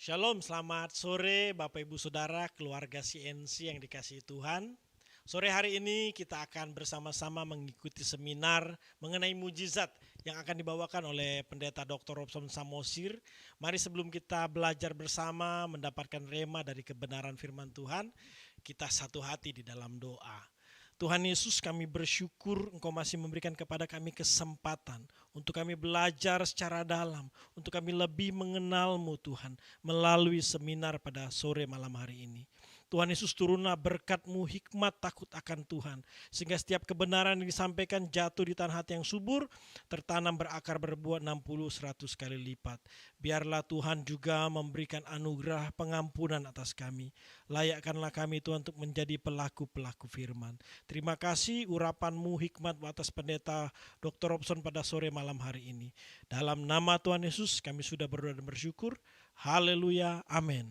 Shalom, selamat sore Bapak Ibu Saudara, keluarga CNC yang dikasihi Tuhan. Sore hari ini kita akan bersama-sama mengikuti seminar mengenai mujizat yang akan dibawakan oleh Pendeta Dr. Robson Samosir. Mari sebelum kita belajar bersama mendapatkan rema dari kebenaran firman Tuhan, kita satu hati di dalam doa. Tuhan Yesus, kami bersyukur Engkau masih memberikan kepada kami kesempatan untuk kami belajar secara dalam, untuk kami lebih mengenal-Mu Tuhan melalui seminar pada sore malam hari ini. Tuhan Yesus, turunlah berkat-Mu, hikmat takut akan Tuhan, sehingga setiap kebenaran yang disampaikan jatuh di tanah hati yang subur, tertanam berakar berbuah 60-100 kali lipat. Biarlah Tuhan juga memberikan anugerah pengampunan atas kami. Layakkanlah kami Tuhan untuk menjadi pelaku-pelaku firman. Terima kasih urapan-Mu hikmat atas Pendeta Dr. Robson pada sore malam hari ini. Dalam nama Tuhan Yesus kami sudah berdoa dan bersyukur. Haleluya, amin.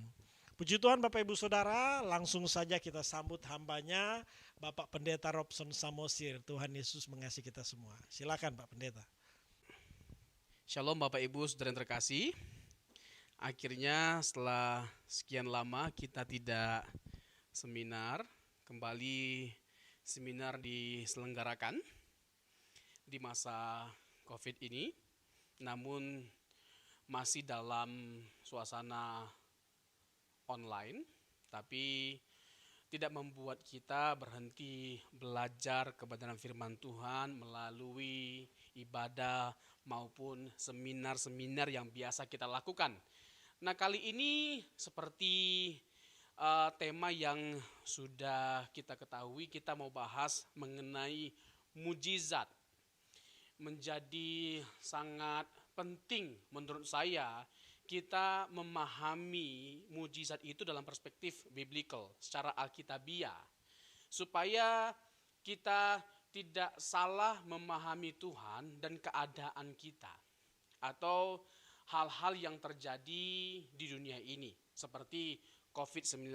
Puji Tuhan Bapak Ibu Saudara, langsung saja kita sambut hambanya Bapak Pendeta Robson Samosir. Tuhan Yesus mengasihi kita semua. Silakan Pak Pendeta. Shalom Bapak Ibu Saudara yang terkasih. Akhirnya setelah sekian lama kita tidak seminar, kembali seminar diselenggarakan di masa COVID ini, namun masih dalam suasana online, tapi tidak membuat kita berhenti belajar kebenaran firman Tuhan melalui ibadah maupun seminar-seminar yang biasa kita lakukan. Nah, kali ini seperti tema yang sudah kita ketahui, kita mau bahas mengenai mujizat. Menjadi sangat penting menurut saya kita memahami mujizat itu dalam perspektif biblical, secara alkitabiah, supaya kita tidak salah memahami Tuhan dan keadaan kita, atau hal-hal yang terjadi di dunia ini, seperti COVID-19.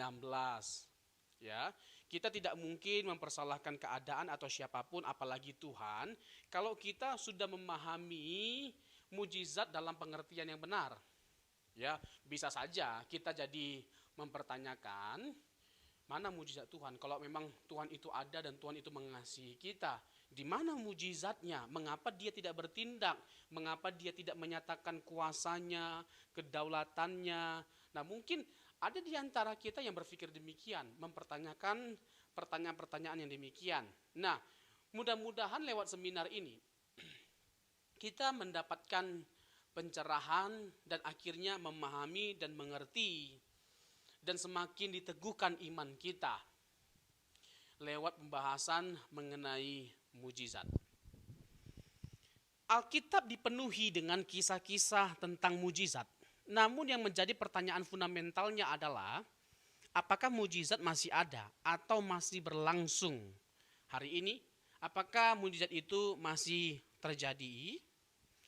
Ya, kita tidak mungkin mempersalahkan keadaan atau siapapun, apalagi Tuhan, kalau kita sudah memahami mujizat dalam pengertian yang benar. Ya, bisa saja kita jadi mempertanyakan mana mujizat Tuhan. Kalau memang Tuhan itu ada dan Tuhan itu mengasihi kita, di mana mujizatnya? Mengapa dia tidak bertindak? Mengapa dia tidak menyatakan kuasanya, kedaulatannya? Nah, mungkin ada di antara kita yang berpikir demikian, mempertanyakan pertanyaan-pertanyaan yang demikian. Nah, mudah-mudahan lewat seminar ini kita mendapatkan pencerahan dan akhirnya memahami dan mengerti dan semakin diteguhkan iman kita lewat pembahasan mengenai mujizat. Alkitab dipenuhi dengan kisah-kisah tentang mujizat. Namun yang menjadi pertanyaan fundamentalnya adalah apakah mujizat masih ada atau masih berlangsung hari ini? Apakah mujizat itu masih terjadi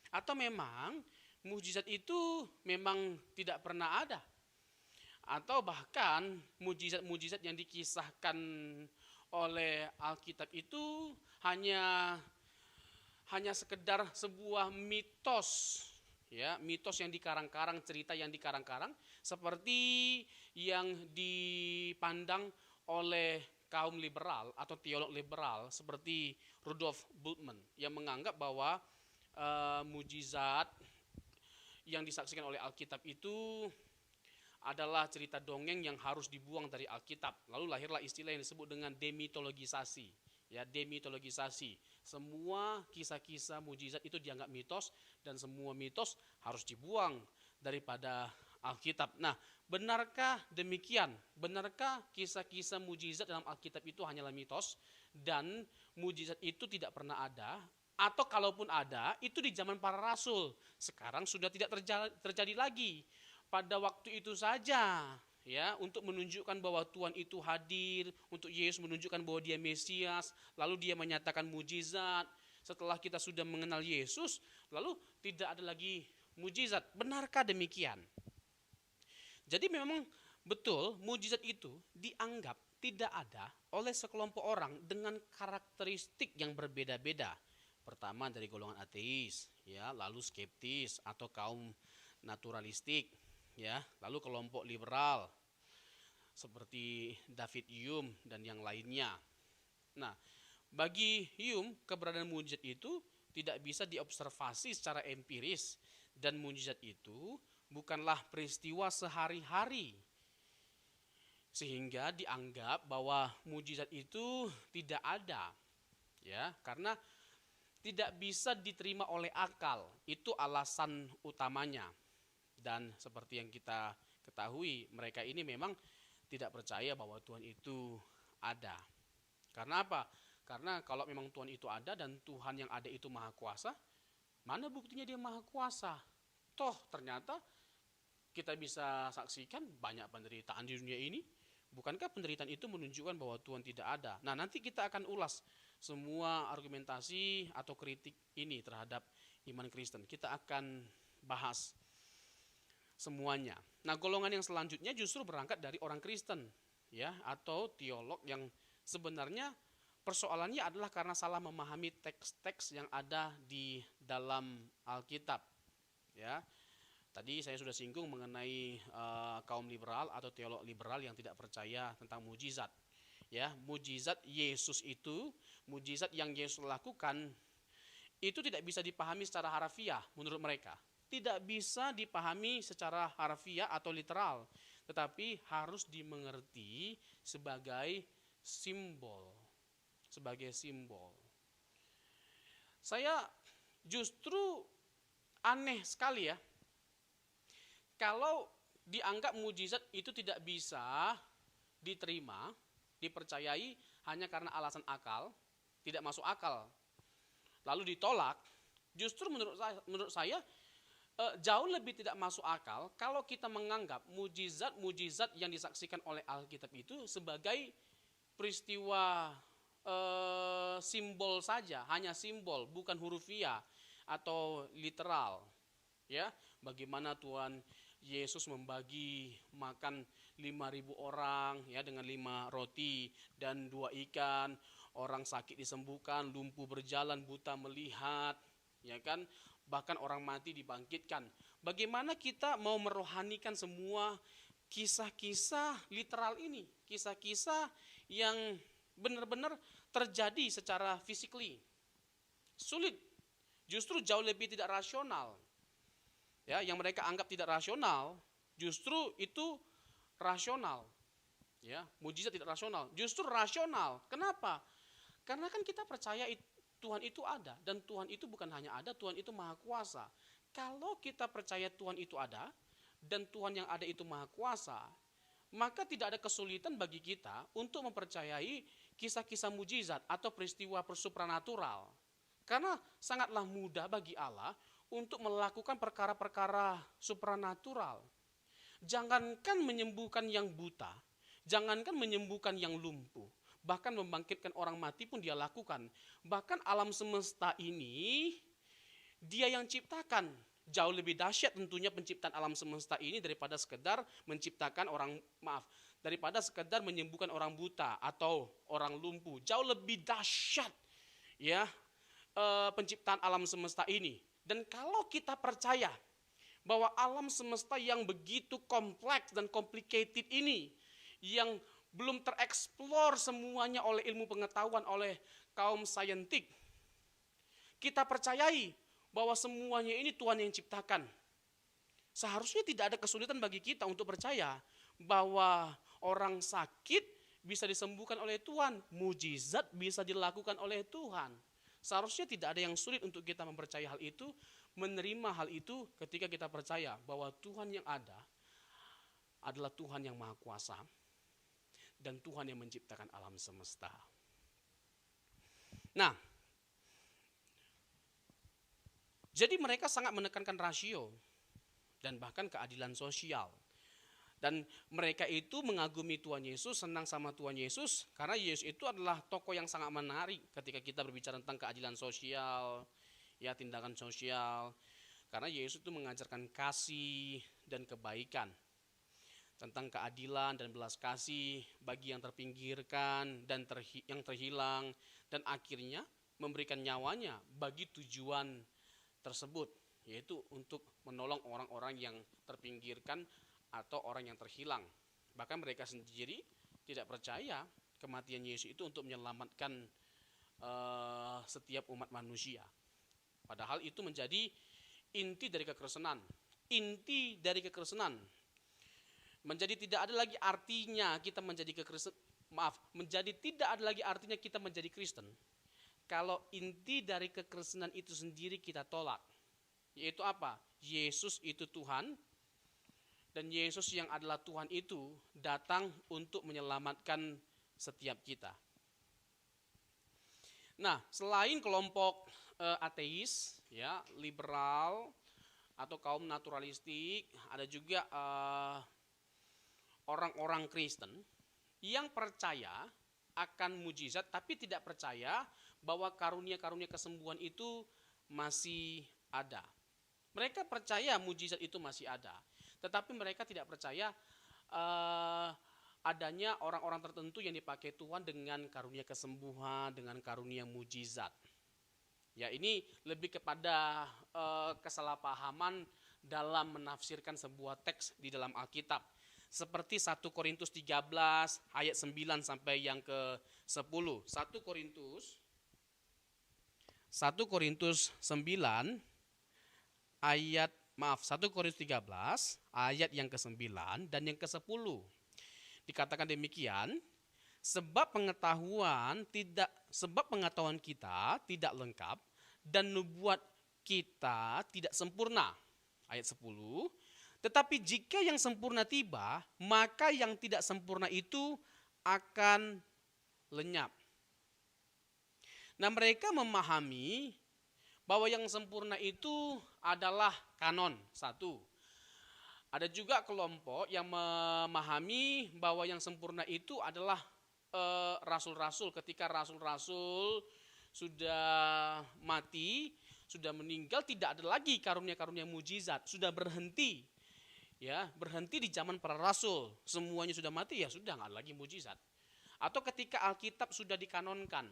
atau memang mujizat itu memang tidak pernah ada, atau bahkan mujizat-mujizat yang dikisahkan oleh Alkitab itu hanya sekedar sebuah mitos, ya, mitos yang dikarang-karang, cerita yang dikarang-karang, seperti yang dipandang oleh kaum liberal atau teolog liberal seperti Rudolf Bultmann yang menganggap bahwa mujizat yang disaksikan oleh Alkitab itu adalah cerita dongeng yang harus dibuang dari Alkitab. Lalu lahirlah istilah yang disebut dengan demitologisasi. Ya, demitologisasi. Semua kisah-kisah mujizat itu dianggap mitos dan semua mitos harus dibuang daripada Alkitab. Nah, benarkah demikian? Benarkah kisah-kisah mujizat dalam Alkitab itu hanyalah mitos dan mujizat itu tidak pernah ada? Atau kalaupun ada, itu di zaman para rasul. Sekarang sudah tidak terjadi lagi. Pada waktu itu saja, ya, untuk menunjukkan bahwa Tuhan itu hadir, untuk Yesus menunjukkan bahwa dia Mesias, lalu dia menyatakan mujizat. Setelah kita sudah mengenal Yesus, lalu tidak ada lagi mujizat. Benarkah demikian? Jadi memang betul mujizat itu dianggap tidak ada oleh sekelompok orang dengan karakteristik yang berbeda-beda. Pertama dari golongan ateis, ya, lalu skeptis atau kaum naturalistik, ya, lalu kelompok liberal seperti David Hume dan yang lainnya. Nah, bagi Hume keberadaan mujizat itu tidak bisa diobservasi secara empiris dan mujizat itu bukanlah peristiwa sehari-hari sehingga dianggap bahwa mujizat itu tidak ada, ya, karena tidak bisa diterima oleh akal. Itu alasan utamanya. Dan seperti yang kita ketahui, mereka ini memang tidak percaya bahwa Tuhan itu ada. Karena apa? Karena kalau memang Tuhan itu ada dan Tuhan yang ada itu maha kuasa, mana buktinya dia maha kuasa? Toh ternyata kita bisa saksikan banyak penderitaan di dunia ini. Bukankah penderitaan itu menunjukkan bahwa Tuhan tidak ada? Nah, nanti kita akan ulas semua argumentasi atau kritik ini terhadap iman Kristen. Kita akan bahas semuanya. Nah, golongan yang selanjutnya justru berangkat dari orang Kristen, ya, atau teolog yang sebenarnya persoalannya adalah karena salah memahami teks-teks yang ada di dalam Alkitab, ya. Tadi saya sudah singgung mengenai kaum liberal atau teolog liberal yang tidak percaya tentang mujizat. Ya, mujizat Yesus itu, mujizat yang Yesus lakukan itu tidak bisa dipahami secara harfiah menurut mereka. Tidak bisa dipahami secara harfiah atau literal, tetapi harus dimengerti sebagai simbol. Sebagai simbol. Saya justru aneh sekali ya, kalau dianggap mujizat itu tidak bisa diterima, dipercayai hanya karena alasan akal, tidak masuk akal, lalu ditolak. Justru menurut saya jauh lebih tidak masuk akal kalau kita menganggap mujizat-mujizat yang disaksikan oleh Alkitab itu sebagai peristiwa simbol saja, hanya simbol, bukan hurufiah atau literal. Ya, bagaimana Tuhan Yesus membagi makan 5.000 orang, ya, dengan 5 roti dan 2 ikan, orang sakit disembuhkan, lumpuh berjalan, buta melihat, ya kan, bahkan orang mati dibangkitkan. Bagaimana kita mau merohanikan semua kisah-kisah literal ini, kisah-kisah yang benar-benar terjadi secara physically? Sulit, justru jauh lebih tidak rasional. Ya, yang mereka anggap tidak rasional, justru itu rasional. Ya, mujizat tidak rasional, justru rasional. Kenapa? Karena kan kita percaya Tuhan itu ada, dan Tuhan itu bukan hanya ada, Tuhan itu maha kuasa. Kalau kita percaya Tuhan itu ada dan Tuhan yang ada itu maha kuasa, maka tidak ada kesulitan bagi kita untuk mempercayai kisah-kisah mujizat atau peristiwa supranatural. Karena sangatlah mudah bagi Allah untuk melakukan perkara-perkara supranatural. Jangankan menyembuhkan yang buta, jangankan menyembuhkan yang lumpuh, bahkan membangkitkan orang mati pun dia lakukan. Bahkan alam semesta ini dia yang ciptakan. Jauh lebih dahsyat tentunya penciptaan alam semesta ini daripada sekedar menciptakan daripada sekedar menyembuhkan orang buta atau orang lumpuh. Jauh lebih dahsyat, ya, penciptaan alam semesta ini. Dan kalau kita percaya bahwa alam semesta yang begitu kompleks dan complicated ini, yang belum tereksplor semuanya oleh ilmu pengetahuan, oleh kaum saintik, kita percayai bahwa semuanya ini Tuhan yang ciptakan. Seharusnya tidak ada kesulitan bagi kita untuk percaya bahwa orang sakit bisa disembuhkan oleh Tuhan, mujizat bisa dilakukan oleh Tuhan. Seharusnya tidak ada yang sulit untuk kita mempercayai hal itu, menerima hal itu ketika kita percaya bahwa Tuhan yang ada adalah Tuhan yang Maha Kuasa dan Tuhan yang menciptakan alam semesta. Nah, jadi mereka sangat menekankan rasio dan bahkan keadilan sosial. Dan mereka itu mengagumi Tuhan Yesus, senang sama Tuhan Yesus, karena Yesus itu adalah tokoh yang sangat menarik ketika kita berbicara tentang keadilan sosial, ya, tindakan sosial. Karena Yesus itu mengajarkan kasih dan kebaikan, tentang keadilan dan belas kasih bagi yang terpinggirkan dan yang terhilang, dan akhirnya memberikan nyawanya bagi tujuan tersebut, yaitu untuk menolong orang-orang yang terpinggirkan atau orang yang terhilang. Bahkan mereka sendiri tidak percaya kematian Yesus itu untuk menyelamatkan setiap umat manusia. Padahal itu menjadi inti dari kekristenan. Inti dari kekristenan. Menjadi tidak ada lagi artinya kita menjadi menjadi tidak ada lagi artinya kita menjadi Kristen kalau inti dari kekristenan itu sendiri kita tolak. Yaitu apa? Yesus itu Tuhan, dan Yesus yang adalah Tuhan itu datang untuk menyelamatkan setiap kita. Nah, selain kelompok ateis, ya, liberal atau kaum naturalistik, ada juga orang-orang Kristen yang percaya akan mujizat tapi tidak percaya bahwa karunia-karunia kesembuhan itu masih ada. Mereka percaya mujizat itu masih ada, tetapi mereka tidak percaya adanya orang-orang tertentu yang dipakai Tuhan dengan karunia kesembuhan, dengan karunia mujizat. Ya, ini lebih kepada kesalahpahaman dalam menafsirkan sebuah teks di dalam Alkitab. Seperti 1 Korintus 13 ayat 9 sampai yang ke-10. 1 Korintus 9 ayat 1 Korintus 13 ayat yang ke-9 dan yang ke-10. Dikatakan demikian, sebab pengetahuan kita tidak lengkap dan nubuat kita tidak sempurna. Ayat 10. Tetapi jika yang sempurna tiba, maka yang tidak sempurna itu akan lenyap. Nah, mereka memahami bahwa yang sempurna itu adalah kanon, satu. Ada juga kelompok yang memahami bahwa yang sempurna itu adalah rasul-rasul. Ketika rasul-rasul sudah mati, sudah meninggal, tidak ada lagi karunia-karunia mujizat, sudah berhenti. Ya, berhenti di zaman para rasul, semuanya sudah mati, ya sudah nggak lagi mujizat. Atau ketika Alkitab sudah dikanonkan,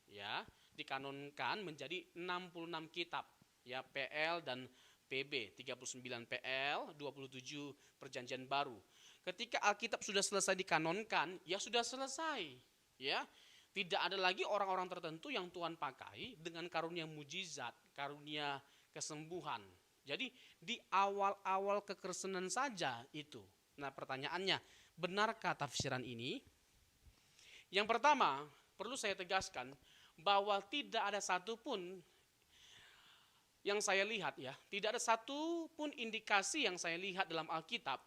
ya, dikanonkan menjadi 66 kitab, ya, PL dan PB, 39 PL, 27 Perjanjian Baru. Ketika Alkitab sudah selesai dikanonkan, ya sudah selesai, ya. Tidak ada lagi orang-orang tertentu yang Tuhan pakai dengan karunia mujizat, karunia kesembuhan. Jadi di awal-awal kekristenan saja itu. Nah, pertanyaannya, benarkah tafsiran ini? Yang pertama, perlu saya tegaskan bahwa tidak ada satupun yang saya lihat, ya, tidak ada satupun indikasi yang saya lihat dalam Alkitab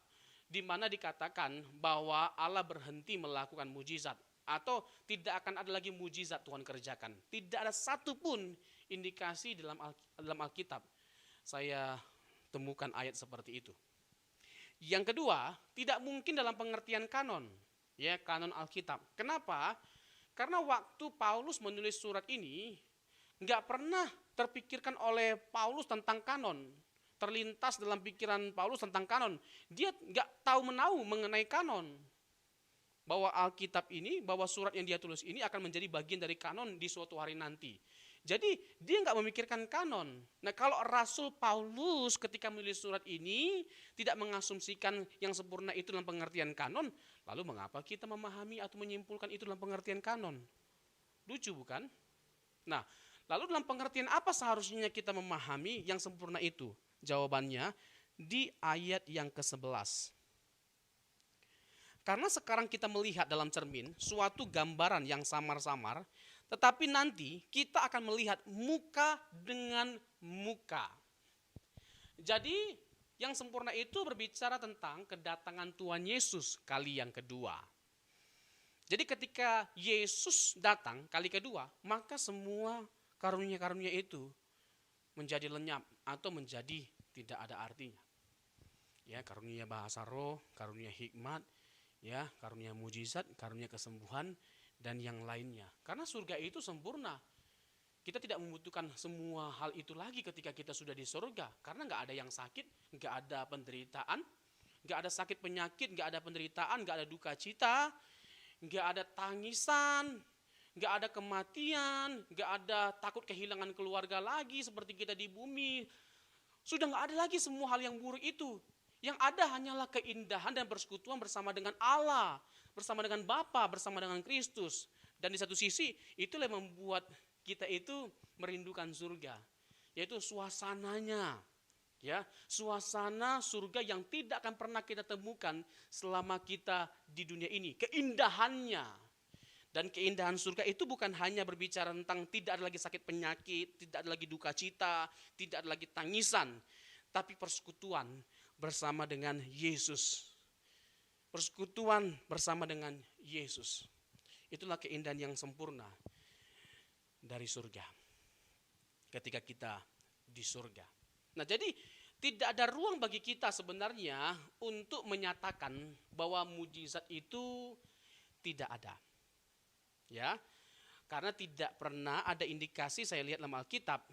di mana dikatakan bahwa Allah berhenti melakukan mujizat atau tidak akan ada lagi mujizat Tuhan kerjakan. Tidak ada satupun indikasi dalam Alkitab saya temukan ayat seperti itu. Yang kedua, tidak mungkin dalam pengertian kanon, ya, kanon Alkitab. Kenapa? Karena waktu Paulus menulis surat ini, nggak pernah terpikirkan oleh Paulus tentang kanon. Terlintas dalam pikiran Paulus tentang kanon. Dia nggak tahu menahu mengenai kanon. Bahwa Alkitab ini, bahwa surat yang dia tulis ini akan menjadi bagian dari kanon di suatu hari nanti. Jadi dia nggak memikirkan kanon. Nah, kalau Rasul Paulus ketika menulis surat ini tidak mengasumsikan yang sempurna itu dalam pengertian kanon, lalu mengapa kita memahami atau menyimpulkan itu dalam pengertian kanon? Lucu bukan? Nah, lalu dalam pengertian apa seharusnya kita memahami yang sempurna itu? Jawabannya, di ayat yang ke-11. Karena sekarang kita melihat dalam cermin suatu gambaran yang samar-samar, tetapi nanti kita akan melihat muka dengan muka. Jadi yang sempurna itu berbicara tentang kedatangan Tuhan Yesus kali yang kedua. Jadi ketika Yesus datang kali kedua, maka semua karunia-karunia itu menjadi lenyap atau menjadi tidak ada artinya. Ya, karunia bahasa roh, karunia hikmat, ya, karunia mujizat, karunia kesembuhan, dan yang lainnya. Karena surga itu sempurna. Kita tidak membutuhkan semua hal itu lagi ketika kita sudah di surga. Karena nggak ada yang sakit, nggak ada penderitaan, nggak ada sakit penyakit, nggak ada penderitaan, nggak ada duka cita, nggak ada tangisan, nggak ada kematian, nggak ada takut kehilangan keluarga lagi seperti kita di bumi. Sudah nggak ada lagi semua hal yang buruk itu. Yang ada hanyalah keindahan dan persekutuan bersama dengan Allah, bersama dengan Bapa, bersama dengan Kristus. Dan di satu sisi itulah yang membuat kita itu merindukan surga, yaitu suasananya. Ya, suasana surga yang tidak akan pernah kita temukan selama kita di dunia ini. Keindahannya. Dan keindahan surga itu bukan hanya berbicara tentang tidak ada lagi sakit penyakit, tidak ada lagi duka cita, tidak ada lagi tangisan, tapi persekutuan bersama dengan Yesus. Persekutuan bersama dengan Yesus. Itulah keindahan yang sempurna dari surga. Ketika kita di surga. Nah, jadi tidak ada ruang bagi kita sebenarnya untuk menyatakan bahwa mujizat itu tidak ada. Ya. Karena tidak pernah ada indikasi saya lihat dalam Alkitab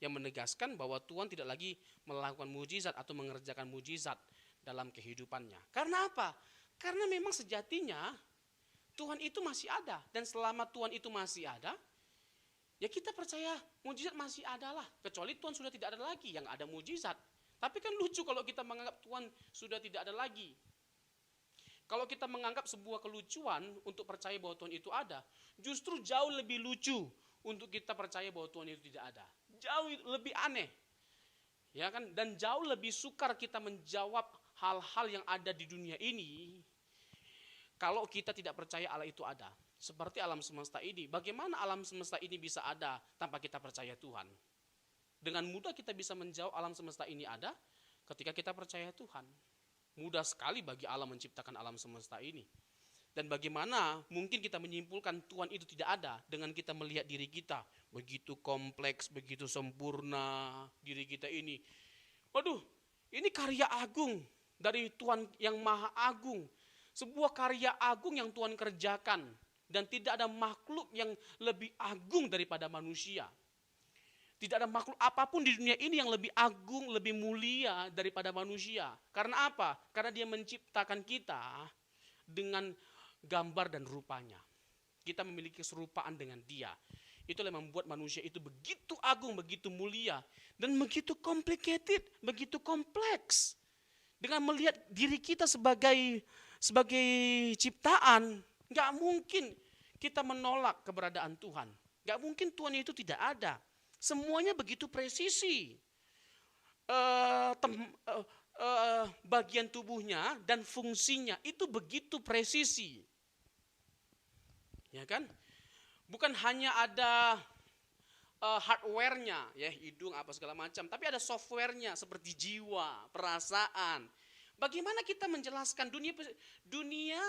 yang menegaskan bahwa Tuhan tidak lagi melakukan mujizat atau mengerjakan mujizat dalam kehidupannya. Karena apa? Karena memang sejatinya Tuhan itu masih ada. Dan selama Tuhan itu masih ada, ya kita percaya mujizat masih ada lah. Kecuali Tuhan sudah tidak ada lagi yang ada mujizat. Tapi kan lucu kalau kita menganggap Tuhan sudah tidak ada lagi. Kalau kita menganggap sebuah kelucuan untuk percaya bahwa Tuhan itu ada, justru jauh lebih lucu untuk kita percaya bahwa Tuhan itu tidak ada. Jauh lebih aneh. Ya kan? Dan jauh lebih sukar kita menjawab hal-hal yang ada di dunia ini kalau kita tidak percaya Allah itu ada. Seperti alam semesta ini. Bagaimana alam semesta ini bisa ada tanpa kita percaya Tuhan? Dengan mudah kita bisa menjawab alam semesta ini ada ketika kita percaya Tuhan. Mudah sekali bagi Allah menciptakan alam semesta ini. Dan bagaimana mungkin kita menyimpulkan Tuhan itu tidak ada dengan kita melihat diri kita. Begitu kompleks, begitu sempurna diri kita ini. Waduh, ini karya agung dari Tuhan yang maha agung. Sebuah karya agung yang Tuhan kerjakan. Dan tidak ada makhluk yang lebih agung daripada manusia. Tidak ada makhluk apapun di dunia ini yang lebih agung, lebih mulia daripada manusia. Karena apa? Karena dia menciptakan kita dengan gambar dan rupanya. Kita memiliki keserupaan dengan dia. Itulah yang membuat manusia itu begitu agung, begitu mulia. Dan begitu complicated, begitu kompleks. Dengan melihat diri kita sebagai ciptaan, gak mungkin kita menolak keberadaan Tuhan. Gak mungkin Tuhan itu tidak ada. Semuanya begitu presisi. Bagian tubuhnya dan fungsinya itu begitu presisi. Ya kan? Bukan hanya ada hardware-nya, ya hidung apa segala macam, tapi ada software-nya seperti jiwa, perasaan. Bagaimana kita menjelaskan dunia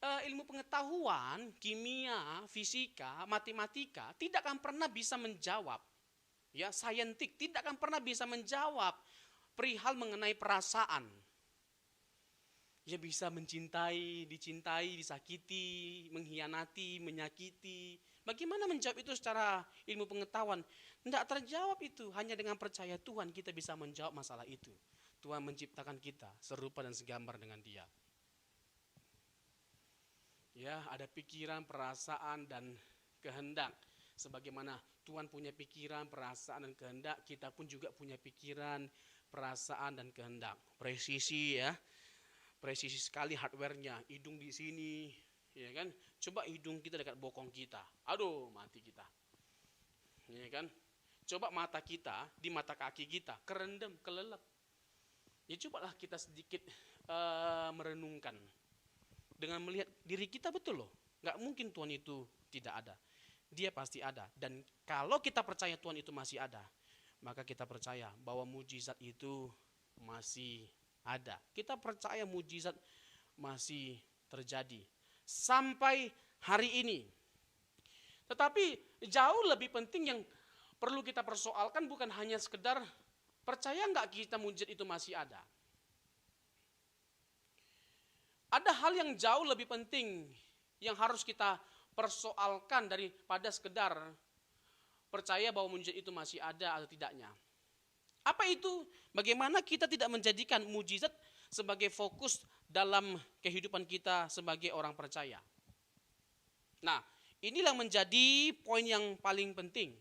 ilmu pengetahuan, kimia, fisika, matematika tidak akan pernah bisa menjawab. Ya, saintik tidak akan pernah bisa menjawab perihal mengenai perasaan. Ya bisa mencintai, dicintai, disakiti, mengkhianati, menyakiti. Bagaimana menjawab itu secara ilmu pengetahuan? Tidak terjawab itu. Hanya dengan percaya Tuhan kita bisa menjawab masalah itu. Tuhan menciptakan kita serupa dan segambar dengan Dia. Ya, ada pikiran, perasaan, dan kehendak. Sebagaimana Tuhan punya pikiran, perasaan, dan kehendak, kita pun juga punya pikiran, perasaan, dan kehendak. Presisi ya, presisi sekali hardware-nya. Hidung di sini, ya kan? Coba hidung kita dekat bokong kita, aduh mati kita, ya kan? Coba mata kita di mata kaki kita, kerendam, kelelep. Ya cobalah kita sedikit merenungkan. Dengan melihat diri kita, betul loh. Nggak mungkin Tuhan itu tidak ada. Dia pasti ada. Dan kalau kita percaya Tuhan itu masih ada, maka kita percaya bahwa mujizat itu masih ada. Kita percaya mujizat masih terjadi sampai hari ini. Tetapi jauh lebih penting yang perlu kita persoalkan bukan hanya sekedar percaya nggak kita mujizat itu masih ada. Ada hal yang jauh lebih penting yang harus kita persoalkan daripada sekedar percaya bahwa mujizat itu masih ada atau tidaknya. Apa itu? Bagaimana kita tidak menjadikan mujizat sebagai fokus dalam kehidupan kita sebagai orang percaya. Nah, inilah menjadi poin yang paling penting.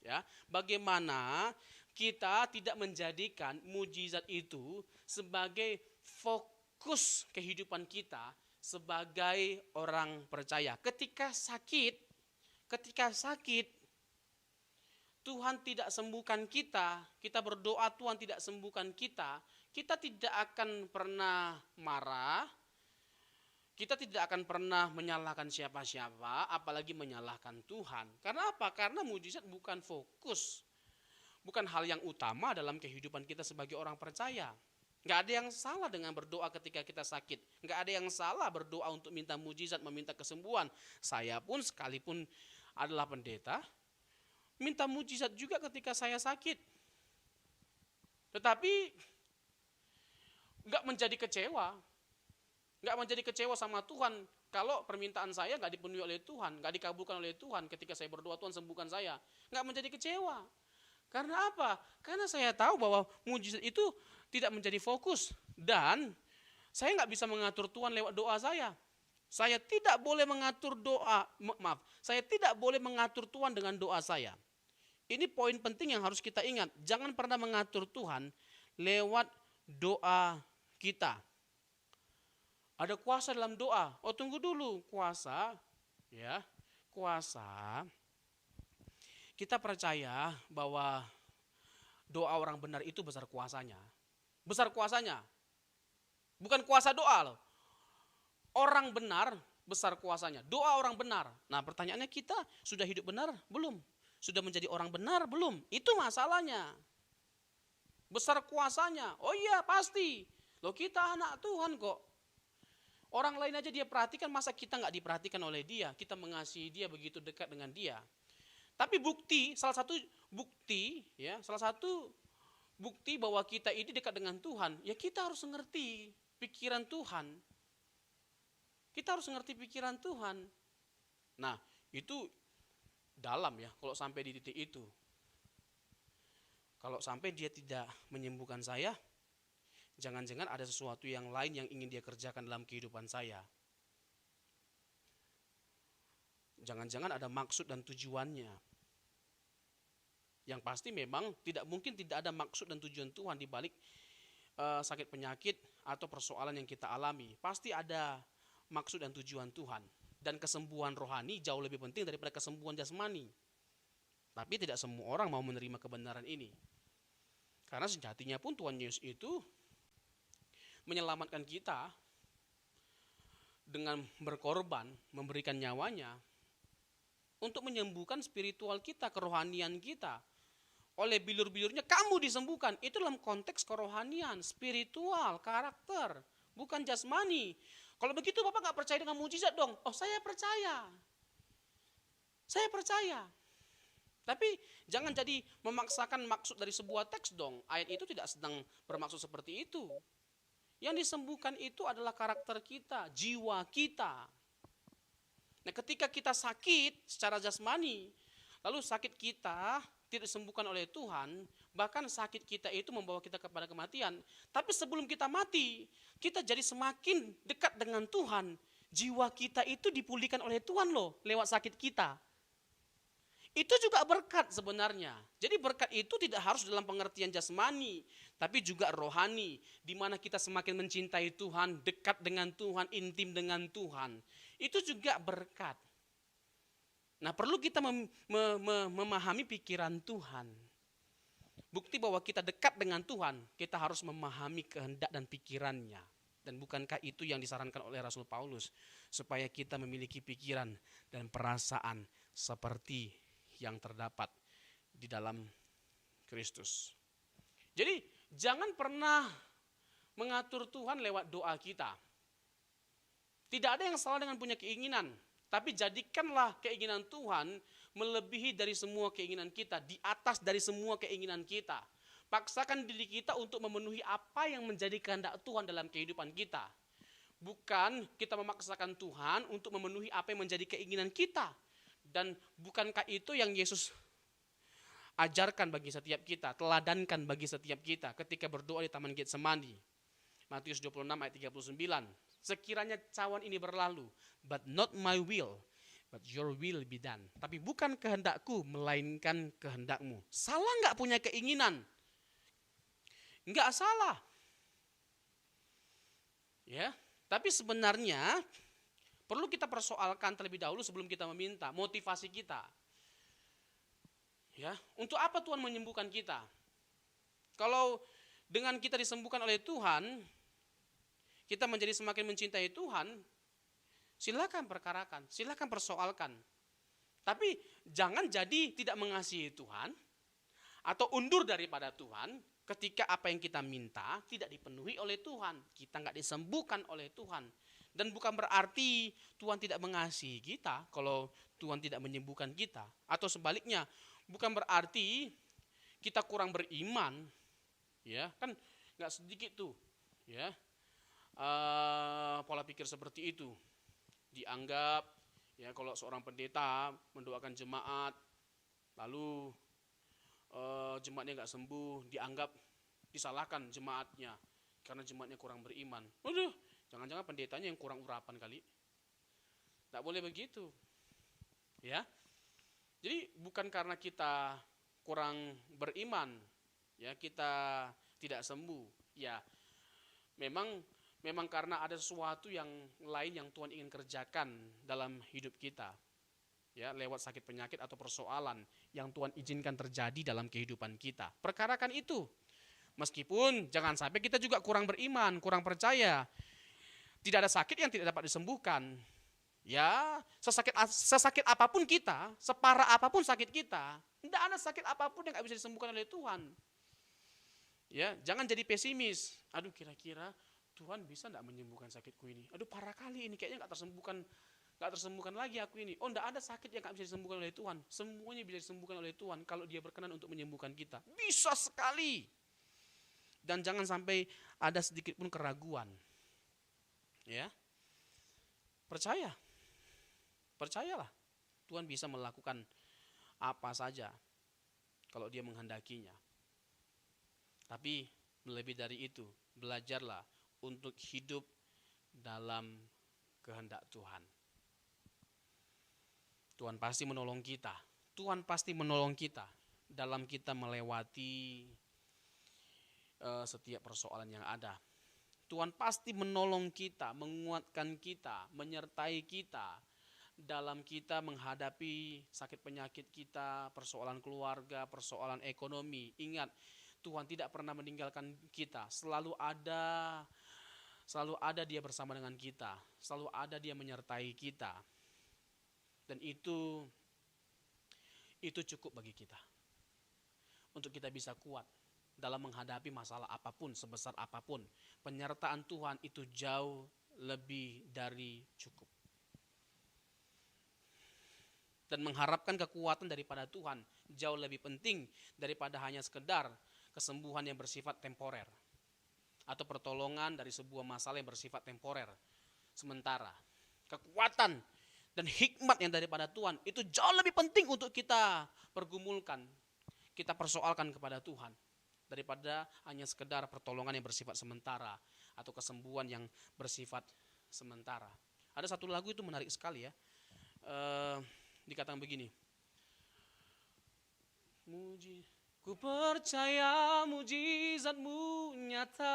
Ya, bagaimana kita tidak menjadikan mujizat itu sebagai fokus kehidupan kita sebagai orang percaya. Ketika sakit, Tuhan tidak sembuhkan kita, kita berdoa Tuhan tidak sembuhkan kita tidak akan pernah marah, kita tidak akan pernah menyalahkan siapa-siapa, apalagi menyalahkan Tuhan. Karena apa? Karena mujizat bukan fokus, bukan hal yang utama dalam kehidupan kita sebagai orang percaya. Nggak ada yang salah dengan berdoa ketika kita sakit. Nggak ada yang salah berdoa untuk minta mujizat, meminta kesembuhan. Saya pun sekalipun adalah pendeta, minta mujizat juga ketika saya sakit. Tetapi nggak menjadi kecewa. Nggak menjadi kecewa sama Tuhan kalau permintaan saya nggak dipenuhi oleh Tuhan, nggak dikabulkan oleh Tuhan ketika saya berdoa Tuhan sembuhkan saya. Nggak menjadi kecewa. Karena apa? Karena saya tahu bahwa mujizat itu tidak menjadi fokus. Dan saya nggak bisa mengatur Tuhan lewat doa saya. Saya tidak boleh mengatur saya tidak boleh mengatur Tuhan dengan doa saya. Ini poin penting yang harus kita ingat. Jangan pernah mengatur Tuhan lewat doa kita. Ada kuasa dalam doa. Oh, tunggu dulu, kuasa, ya. Kuasa. Kita percaya bahwa doa orang benar itu besar kuasanya. Besar kuasanya. Bukan kuasa doa loh. Orang benar besar kuasanya. Doa orang benar. Nah, pertanyaannya, kita sudah hidup benar belum? Sudah menjadi orang benar belum? Itu masalahnya. Besar kuasanya. Oh iya, pasti. Loh, kita anak Tuhan kok. Orang lain aja dia perhatikan, masa kita nggak diperhatikan oleh dia? Kita mengasihi dia, begitu dekat dengan dia. Tapi salah satu bukti bahwa kita ini dekat dengan Tuhan, ya kita harus mengerti pikiran Tuhan. Kita harus mengerti pikiran Tuhan. Nah, itu dalam ya, kalau sampai di titik itu. Kalau sampai dia tidak menyembuhkan saya, jangan-jangan ada sesuatu yang lain yang ingin dia kerjakan dalam kehidupan saya. Jangan-jangan ada maksud dan tujuannya. Yang pasti memang tidak mungkin tidak ada maksud dan tujuan Tuhan di balik sakit penyakit atau persoalan yang kita alami. Pasti ada maksud dan tujuan Tuhan. Dan kesembuhan rohani jauh lebih penting daripada kesembuhan jasmani. Tapi tidak semua orang mau menerima kebenaran ini. Karena sejatinya pun Tuhan Yesus itu menyelamatkan kita dengan berkorban, memberikan nyawanya untuk menyembuhkan spiritual kita, kerohanian kita. Oleh bilur-bilurnya kamu disembuhkan. Itu dalam konteks kerohanian, spiritual, karakter, bukan jasmani. Kalau begitu Bapak nggak percaya dengan mujizat dong? Oh, saya percaya. Saya percaya. Tapi jangan jadi memaksakan maksud dari sebuah teks dong. Ayat itu tidak sedang bermaksud seperti itu. Yang disembuhkan itu adalah karakter kita, jiwa kita. Nah, ketika kita sakit secara jasmani, lalu sakit kita tidak disembuhkan oleh Tuhan, bahkan sakit kita itu membawa kita kepada kematian. Tapi sebelum kita mati, kita jadi semakin dekat dengan Tuhan. Jiwa kita itu dipulihkan oleh Tuhan loh, lewat sakit kita. Itu juga berkat sebenarnya. Jadi berkat itu tidak harus dalam pengertian jasmani, tapi juga rohani, di mana kita semakin mencintai Tuhan, dekat dengan Tuhan, intim dengan Tuhan. Itu juga berkat. Nah, perlu kita memahami pikiran Tuhan. bukti bahwa kita dekat dengan Tuhan, kita harus memahami kehendak dan pikirannya. Dan bukankah itu yang disarankan oleh Rasul Paulus, supaya kita memiliki pikiran dan perasaan seperti yang terdapat di dalam Kristus. Jadi jangan pernah mengatur Tuhan lewat doa kita. Tidak ada yang salah dengan punya keinginan, tapi jadikanlah keinginan Tuhan melebihi dari semua keinginan kita, di atas dari semua keinginan kita. Paksakan diri kita untuk memenuhi apa yang menjadi kehendak Tuhan dalam kehidupan kita. Bukan kita memaksakan Tuhan untuk memenuhi apa yang menjadi keinginan kita. Dan bukankah itu yang Yesus ajarkan bagi setiap kita, teladankan bagi setiap kita ketika berdoa di Taman Getsemani. Matius 26 ayat 39. Sekiranya cawan ini berlalu, but not my will, but your will be done. Tapi bukan kehendakku, melainkan kehendakmu. Salah nggak punya keinginan? Nggak salah. Ya, tapi sebenarnya perlu kita persoalkan terlebih dahulu sebelum kita meminta, motivasi kita. Ya, untuk apa Tuhan menyembuhkan kita? Kalau dengan kita disembuhkan oleh Tuhan, kita menjadi semakin mencintai Tuhan, silakan perkarakan, silakan persoalkan. Tapi jangan jadi tidak mengasihi Tuhan atau undur daripada Tuhan ketika apa yang kita minta tidak dipenuhi oleh Tuhan. Kita nggak disembuhkan oleh Tuhan. Dan bukan berarti Tuhan tidak mengasihi kita kalau Tuhan tidak menyembuhkan kita. Atau sebaliknya, bukan berarti kita kurang beriman. Ya, kan nggak sedikit tuh. Ya, pola pikir seperti itu. Dianggap ya kalau seorang pendeta mendoakan jemaat, lalu jemaatnya nggak sembuh, dianggap disalahkan jemaatnya karena jemaatnya kurang beriman. Waduh, jangan-jangan pendetanya yang kurang urapan kali. Tak boleh begitu. Ya. Jadi bukan karena kita kurang beriman, ya kita tidak sembuh. Ya, memang karena ada sesuatu yang lain yang Tuhan ingin kerjakan dalam hidup kita. Ya, lewat sakit penyakit atau persoalan yang Tuhan izinkan terjadi dalam kehidupan kita. Perkarakan itu. Meskipun jangan sampai kita juga kurang beriman, kurang percaya. Tidak ada sakit yang tidak dapat disembuhkan. Ya, sesakit apapun kita, separah apapun sakit kita, tidak ada sakit apapun yang tidak bisa disembuhkan oleh Tuhan. Ya, jangan jadi pesimis. Aduh, kira-kira Tuhan bisa tidak menyembuhkan sakitku ini? Aduh, parah kali ini, kayaknya nggak tersembuhkan lagi aku ini. Oh, tidak ada sakit yang nggak bisa disembuhkan oleh Tuhan. Semuanya bisa disembuhkan oleh Tuhan kalau Dia berkenan untuk menyembuhkan kita. Bisa sekali. Dan jangan sampai ada sedikit pun keraguan. Ya, percayalah. Tuhan bisa melakukan apa saja kalau Dia menghendakinya. Tapi lebih dari itu, belajarlah untuk hidup dalam kehendak Tuhan. Tuhan pasti menolong kita. Tuhan pasti menolong kita dalam kita melewati setiap persoalan yang ada. Tuhan pasti menolong kita, menguatkan kita, menyertai kita dalam kita menghadapi sakit penyakit kita, persoalan keluarga, persoalan ekonomi. Ingat, Tuhan tidak pernah meninggalkan kita. Selalu ada Dia bersama dengan kita. Selalu ada Dia menyertai kita. Dan itu cukup bagi kita. Untuk kita bisa kuat dalam menghadapi masalah apapun, sebesar apapun. Penyertaan Tuhan itu jauh lebih dari cukup. Dan mengharapkan kekuatan daripada Tuhan jauh lebih penting daripada hanya sekedar kesembuhan yang bersifat temporer. Atau pertolongan dari sebuah masalah yang bersifat temporer. Sementara. Kekuatan dan hikmat yang daripada Tuhan itu jauh lebih penting untuk kita pergumulkan. Kita persoalkan kepada Tuhan. Daripada hanya sekedar pertolongan yang bersifat sementara. Atau kesembuhan yang bersifat sementara. Ada satu lagu itu menarik sekali ya. Dikatakan begini. Ku percaya mujizat-Mu nyata,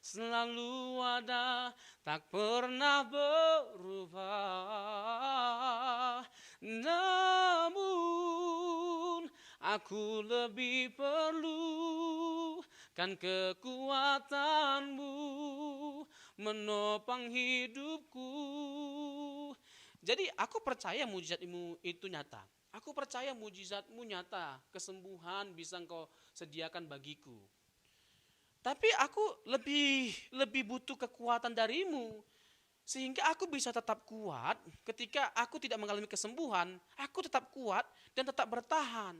selalu ada, tak pernah berubah. Namun Aku lebih perlu kan kekuatanmu menopang hidupku. Jadi aku percaya mujizatmu itu nyata. Aku percaya mujizatmu nyata. Kesembuhan bisa engkau sediakan bagiku. Tapi aku lebih butuh kekuatan darimu. Sehingga aku bisa tetap kuat ketika aku tidak mengalami kesembuhan. Aku tetap kuat dan tetap bertahan.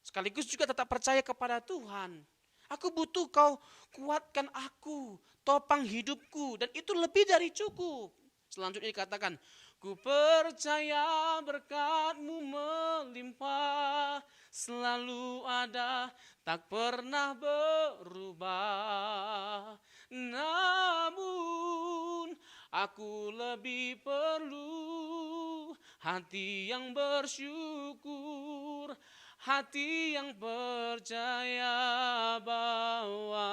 Sekaligus juga tetap percaya kepada Tuhan. Aku butuh kau kuatkan aku, topang hidupku, dan itu lebih dari cukup. Selanjutnya dikatakan, ku percaya berkat-Mu melimpah, selalu ada, tak pernah berubah. Namun aku lebih perlu hati yang bersyukur, hati yang percaya bahwa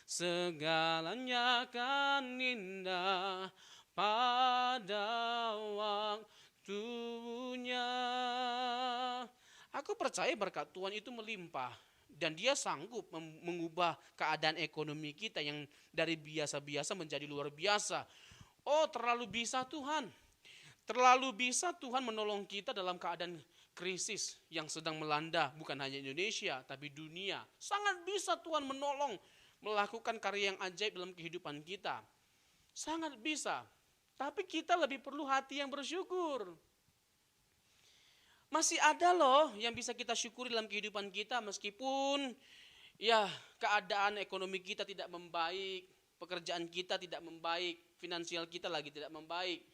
segalanya akan indah pada waktunya. Aku percaya berkat Tuhan itu melimpah dan Dia sanggup mengubah keadaan ekonomi kita yang dari biasa-biasa menjadi luar biasa. Oh, terlalu bisa Tuhan. Terlalu bisa Tuhan menolong kita dalam keadaan krisis yang sedang melanda bukan hanya Indonesia tapi dunia. Sangat bisa Tuhan menolong melakukan karya yang ajaib dalam kehidupan kita. Sangat bisa. Tapi kita lebih perlu hati yang bersyukur. Masih ada loh yang bisa kita syukuri dalam kehidupan kita meskipun ya keadaan ekonomi kita tidak membaik, pekerjaan kita tidak membaik, finansial kita lagi tidak membaik.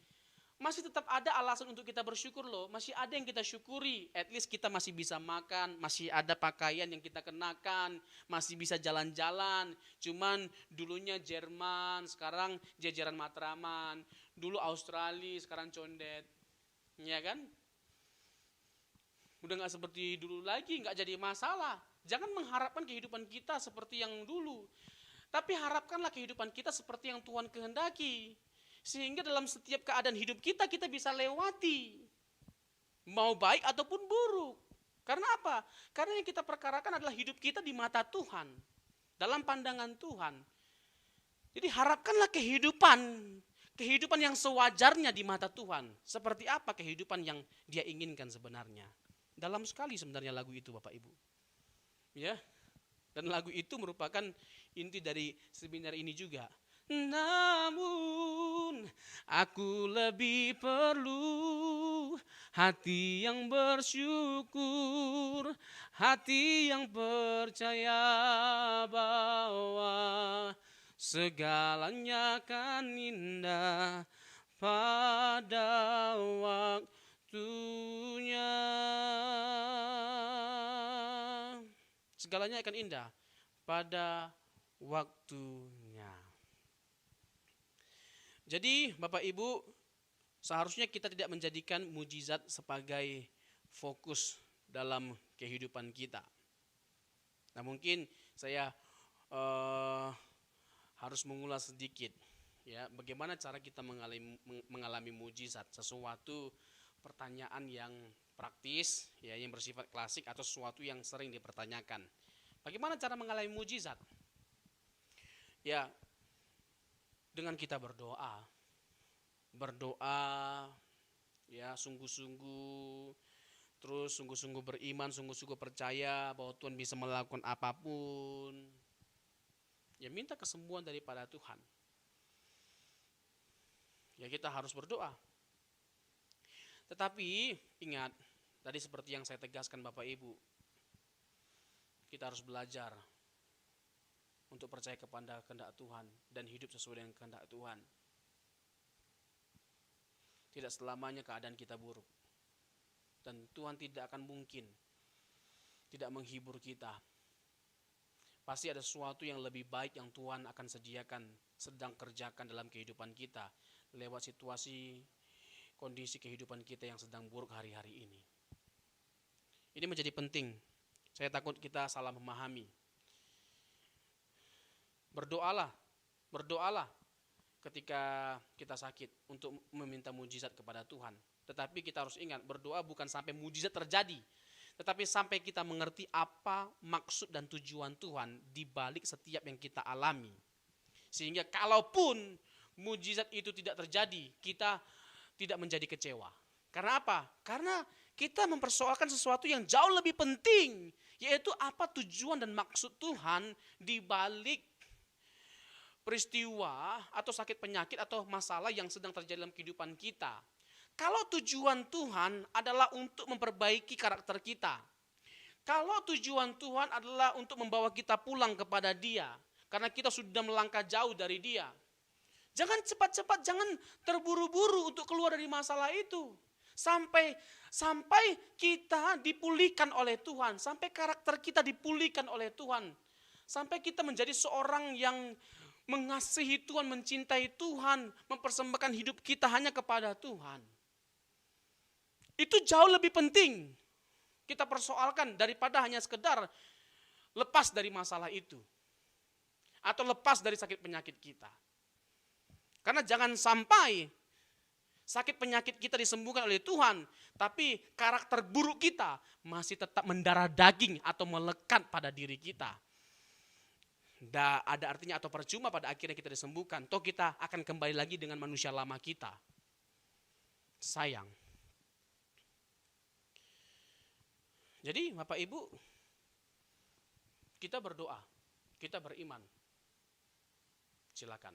Masih tetap ada alasan untuk kita bersyukur loh. Masih ada yang kita syukuri. At least kita masih bisa makan. Masih ada pakaian yang kita kenakan. Masih bisa jalan-jalan. Cuman dulunya Jerman, sekarang jajaran Matraman. Dulu Australia, sekarang Condet. Ya kan? Udah gak seperti dulu lagi, gak jadi masalah. Jangan mengharapkan kehidupan kita seperti yang dulu. Tapi harapkanlah kehidupan kita seperti yang Tuhan kehendaki. Sehingga dalam setiap keadaan hidup kita, kita bisa lewati. Mau baik ataupun buruk. Karena apa? Karena yang kita perkarakan adalah hidup kita di mata Tuhan. Dalam pandangan Tuhan. Jadi harapkanlah kehidupan yang sewajarnya di mata Tuhan. Seperti apa kehidupan yang Dia inginkan sebenarnya. Dalam sekali sebenarnya lagu itu Bapak Ibu. Ya. Dan lagu itu merupakan inti dari seminar ini juga. Namun aku lebih perlu hati yang bersyukur, hati yang percaya bahwa segalanya akan indah pada waktunya. Segalanya akan indah pada waktunya. Jadi Bapak Ibu, seharusnya kita tidak menjadikan mujizat sebagai fokus dalam kehidupan kita. Nah mungkin saya harus mengulas sedikit, ya, bagaimana cara kita mengalami mujizat, sesuatu pertanyaan yang praktis, ya, yang bersifat klasik atau sesuatu yang sering dipertanyakan. Bagaimana cara mengalami mujizat? Ya, dengan kita berdoa, ya sungguh-sungguh, terus sungguh-sungguh beriman, sungguh-sungguh percaya bahwa Tuhan bisa melakukan apapun. Ya minta kesembuhan daripada Tuhan. Ya kita harus berdoa. Tetapi ingat, tadi seperti yang saya tegaskan Bapak Ibu, kita harus belajar untuk percaya kepada kehendak Tuhan dan hidup sesuai dengan kehendak Tuhan. Tidak selamanya keadaan kita buruk. Dan Tuhan tidak akan mungkin tidak menghibur kita. Pasti ada sesuatu yang lebih baik yang Tuhan akan sediakan, sedang kerjakan dalam kehidupan kita lewat situasi, kondisi kehidupan kita yang sedang buruk hari-hari ini. Ini menjadi penting. Saya takut kita salah memahami. Berdoalah ketika kita sakit untuk meminta mujizat kepada Tuhan. Tetapi kita harus ingat, berdoa bukan sampai mujizat terjadi. Tetapi sampai kita mengerti apa maksud dan tujuan Tuhan di balik setiap yang kita alami. Sehingga kalaupun mujizat itu tidak terjadi, kita tidak menjadi kecewa. Karena apa? Karena kita mempersoalkan sesuatu yang jauh lebih penting, yaitu apa tujuan dan maksud Tuhan di balik peristiwa atau sakit penyakit atau masalah yang sedang terjadi dalam kehidupan kita. Kalau tujuan Tuhan adalah untuk memperbaiki karakter kita, kalau tujuan Tuhan adalah untuk membawa kita pulang kepada Dia, karena kita sudah melangkah jauh dari Dia, jangan cepat-cepat, jangan terburu-buru untuk keluar dari masalah itu. Sampai kita dipulihkan oleh Tuhan, sampai karakter kita dipulihkan oleh Tuhan, sampai kita menjadi seorang yang mengasihi Tuhan, mencintai Tuhan, mempersembahkan hidup kita hanya kepada Tuhan. Itu jauh lebih penting kita persoalkan daripada hanya sekedar lepas dari masalah itu. Atau lepas dari sakit penyakit kita. Karena jangan sampai sakit penyakit kita disembuhkan oleh Tuhan, tapi karakter buruk kita masih tetap mendarah daging atau melekat pada diri kita. Tidak ada artinya atau percuma pada akhirnya kita disembuhkan. Toh kita akan kembali lagi dengan manusia lama kita. Sayang. Jadi Bapak Ibu, kita berdoa, kita beriman. Silakan.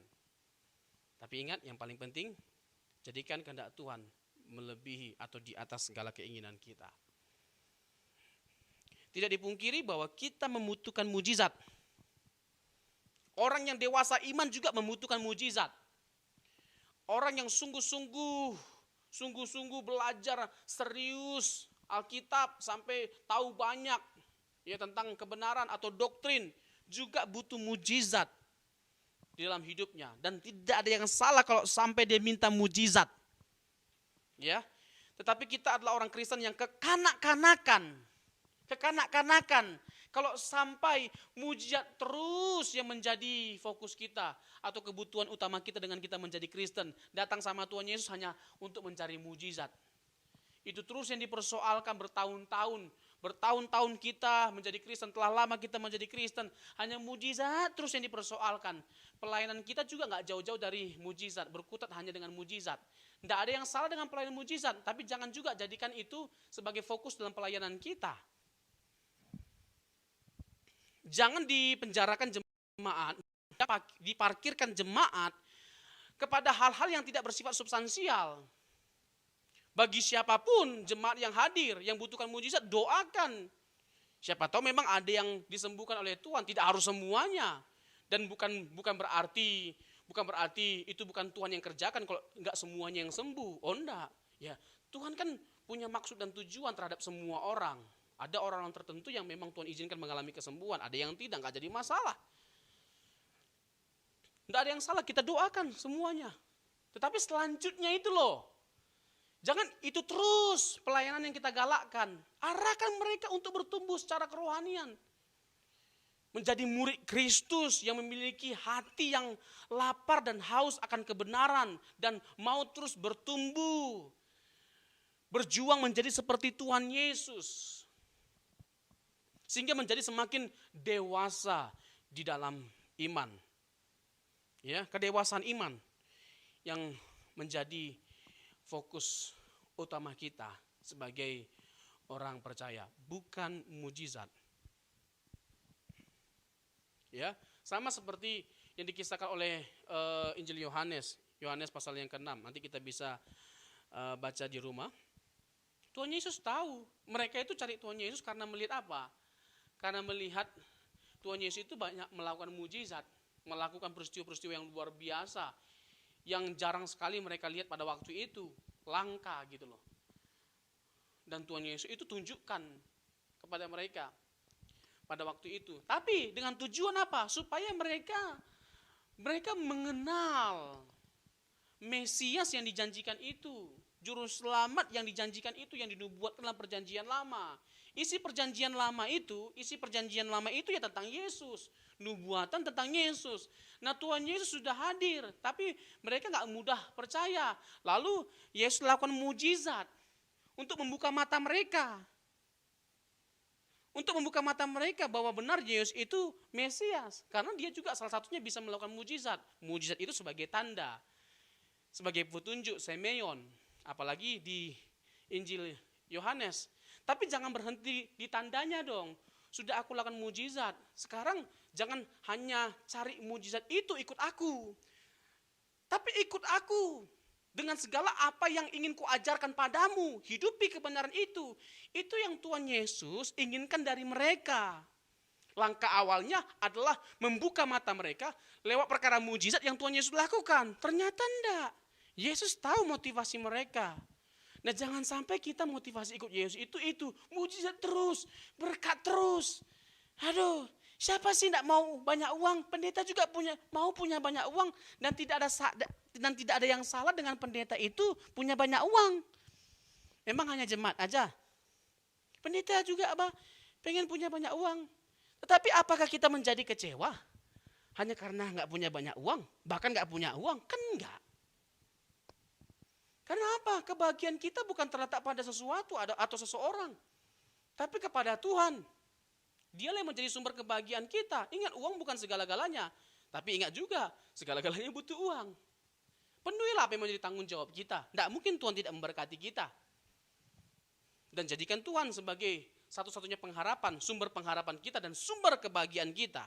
Tapi ingat yang paling penting, jadikan kehendak Tuhan melebihi atau di atas segala keinginan kita. Tidak dipungkiri bahwa kita membutuhkan mujizat. Orang yang dewasa iman juga membutuhkan mujizat. Orang yang sungguh-sungguh belajar serius Alkitab sampai tahu banyak ya tentang kebenaran atau doktrin juga butuh mujizat di dalam hidupnya, dan tidak ada yang salah kalau sampai dia minta mujizat. Ya. Tetapi kita adalah orang Kristen yang kekanak-kanakan. Kalau sampai mujizat terus yang menjadi fokus kita atau kebutuhan utama kita dengan kita menjadi Kristen, datang sama Tuhan Yesus hanya untuk mencari mujizat. Itu terus yang dipersoalkan bertahun-tahun. Bertahun-tahun kita menjadi Kristen, telah lama kita menjadi Kristen, hanya mujizat terus yang dipersoalkan. Pelayanan kita juga gak jauh-jauh dari mujizat, berkutat hanya dengan mujizat. Tidak ada yang salah dengan pelayanan mujizat, tapi jangan juga jadikan itu sebagai fokus dalam pelayanan kita. Jangan dipenjarakan jemaat, diparkirkan jemaat kepada hal-hal yang tidak bersifat substansial. Bagi siapapun jemaat yang hadir, yang butuhkan mujizat, doakan. Siapa tahu memang ada yang disembuhkan oleh Tuhan, tidak harus semuanya. Dan bukan berarti itu bukan Tuhan yang kerjakan kalau enggak semuanya yang sembuh. Oh enggak. Ya, Tuhan kan punya maksud dan tujuan terhadap semua orang. Ada orang-orang tertentu yang memang Tuhan izinkan mengalami kesembuhan, ada yang tidak, enggak jadi masalah. Enggak ada yang salah, kita doakan semuanya. Tetapi selanjutnya itu loh, jangan itu terus pelayanan yang kita galakkan. Arahkan mereka untuk bertumbuh secara kerohanian. Menjadi murid Kristus yang memiliki hati yang lapar dan haus akan kebenaran. Dan mau terus bertumbuh. Berjuang menjadi seperti Tuhan Yesus. Sehingga menjadi semakin dewasa di dalam iman. Ya, kedewasaan iman yang menjadi fokus utama kita sebagai orang percaya, bukan mujizat. Ya, sama seperti yang dikisahkan oleh Injil Yohanes pasal yang ke-6. Nanti kita bisa baca di rumah. Tuhan Yesus tahu, mereka itu cari Tuhan Yesus karena melihat apa? Karena melihat Tuhan Yesus itu banyak melakukan mujizat, melakukan peristiwa-peristiwa yang luar biasa, yang jarang sekali mereka lihat pada waktu itu, langka gitu loh. Dan Tuhan Yesus itu tunjukkan kepada mereka pada waktu itu. Tapi dengan tujuan apa? Supaya mereka mengenal Mesias yang dijanjikan itu, juru selamat yang dijanjikan itu, yang dinubuatkan dalam perjanjian lama. Isi perjanjian lama itu ya tentang Yesus, nubuatan tentang Yesus. Nah, Tuhan Yesus sudah hadir, tapi mereka gak mudah percaya. Lalu Yesus lakukan mujizat untuk membuka mata mereka. untuk membuka mata mereka bahwa benar Yesus itu Mesias. Karena dia juga salah satunya bisa melakukan mujizat. Mujizat itu sebagai tanda, sebagai petunjuk, semeion. Apalagi di Injil Yohanes. Tapi jangan berhenti di tandanya dong. Sudah aku lakukan mujizat. Sekarang jangan hanya cari mujizat itu, ikut aku. Tapi ikut aku. Dengan segala apa yang ingin kuajarkan padamu, hidupi kebenaran itu. Itu yang Tuhan Yesus inginkan dari mereka. Langkah awalnya adalah membuka mata mereka lewat perkara mujizat yang Tuhan Yesus lakukan. Ternyata enggak. Yesus tahu motivasi mereka. Nah, jangan sampai kita motivasi ikut Yesus itu mujizat terus, berkat terus. Aduh, siapa sih tidak mau banyak uang? Pendeta juga mau punya banyak uang, dan tidak ada yang salah dengan pendeta itu punya banyak uang. Memang hanya jemaat aja. Pendeta juga pengen punya banyak uang. Tetapi apakah kita menjadi kecewa hanya karena nggak punya banyak uang, bahkan nggak punya uang? Kan enggak. Karena apa? Kebahagiaan kita bukan terletak pada sesuatu atau seseorang, tapi kepada Tuhan. Dialah yang menjadi sumber kebahagiaan kita. Ingat, uang bukan segala-galanya. Tapi ingat juga, segala-galanya butuh uang. Penuhilah apa yang menjadi tanggung jawab kita. Tidak mungkin Tuhan tidak memberkati kita. Dan jadikan Tuhan sebagai satu-satunya pengharapan, sumber pengharapan kita dan sumber kebahagiaan kita.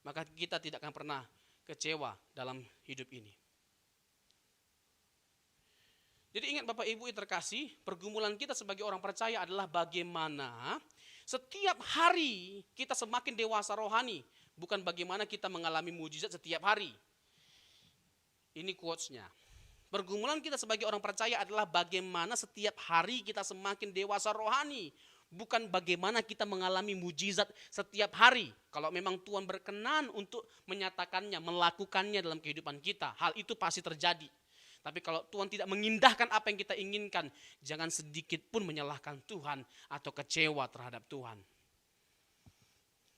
Maka kita tidak akan pernah kecewa dalam hidup ini. Jadi ingat Bapak Ibu yang terkasih, pergumulan kita sebagai orang percaya adalah bagaimana setiap hari kita semakin dewasa rohani. Bukan bagaimana kita mengalami mujizat setiap hari. Ini quotes-nya. Pergumulan kita sebagai orang percaya adalah bagaimana setiap hari kita semakin dewasa rohani. Bukan bagaimana kita mengalami mujizat setiap hari. Kalau memang Tuhan berkenan untuk menyatakannya, melakukannya dalam kehidupan kita, hal itu pasti terjadi. Tapi kalau Tuhan tidak mengindahkan apa yang kita inginkan, jangan sedikit pun menyalahkan Tuhan atau kecewa terhadap Tuhan.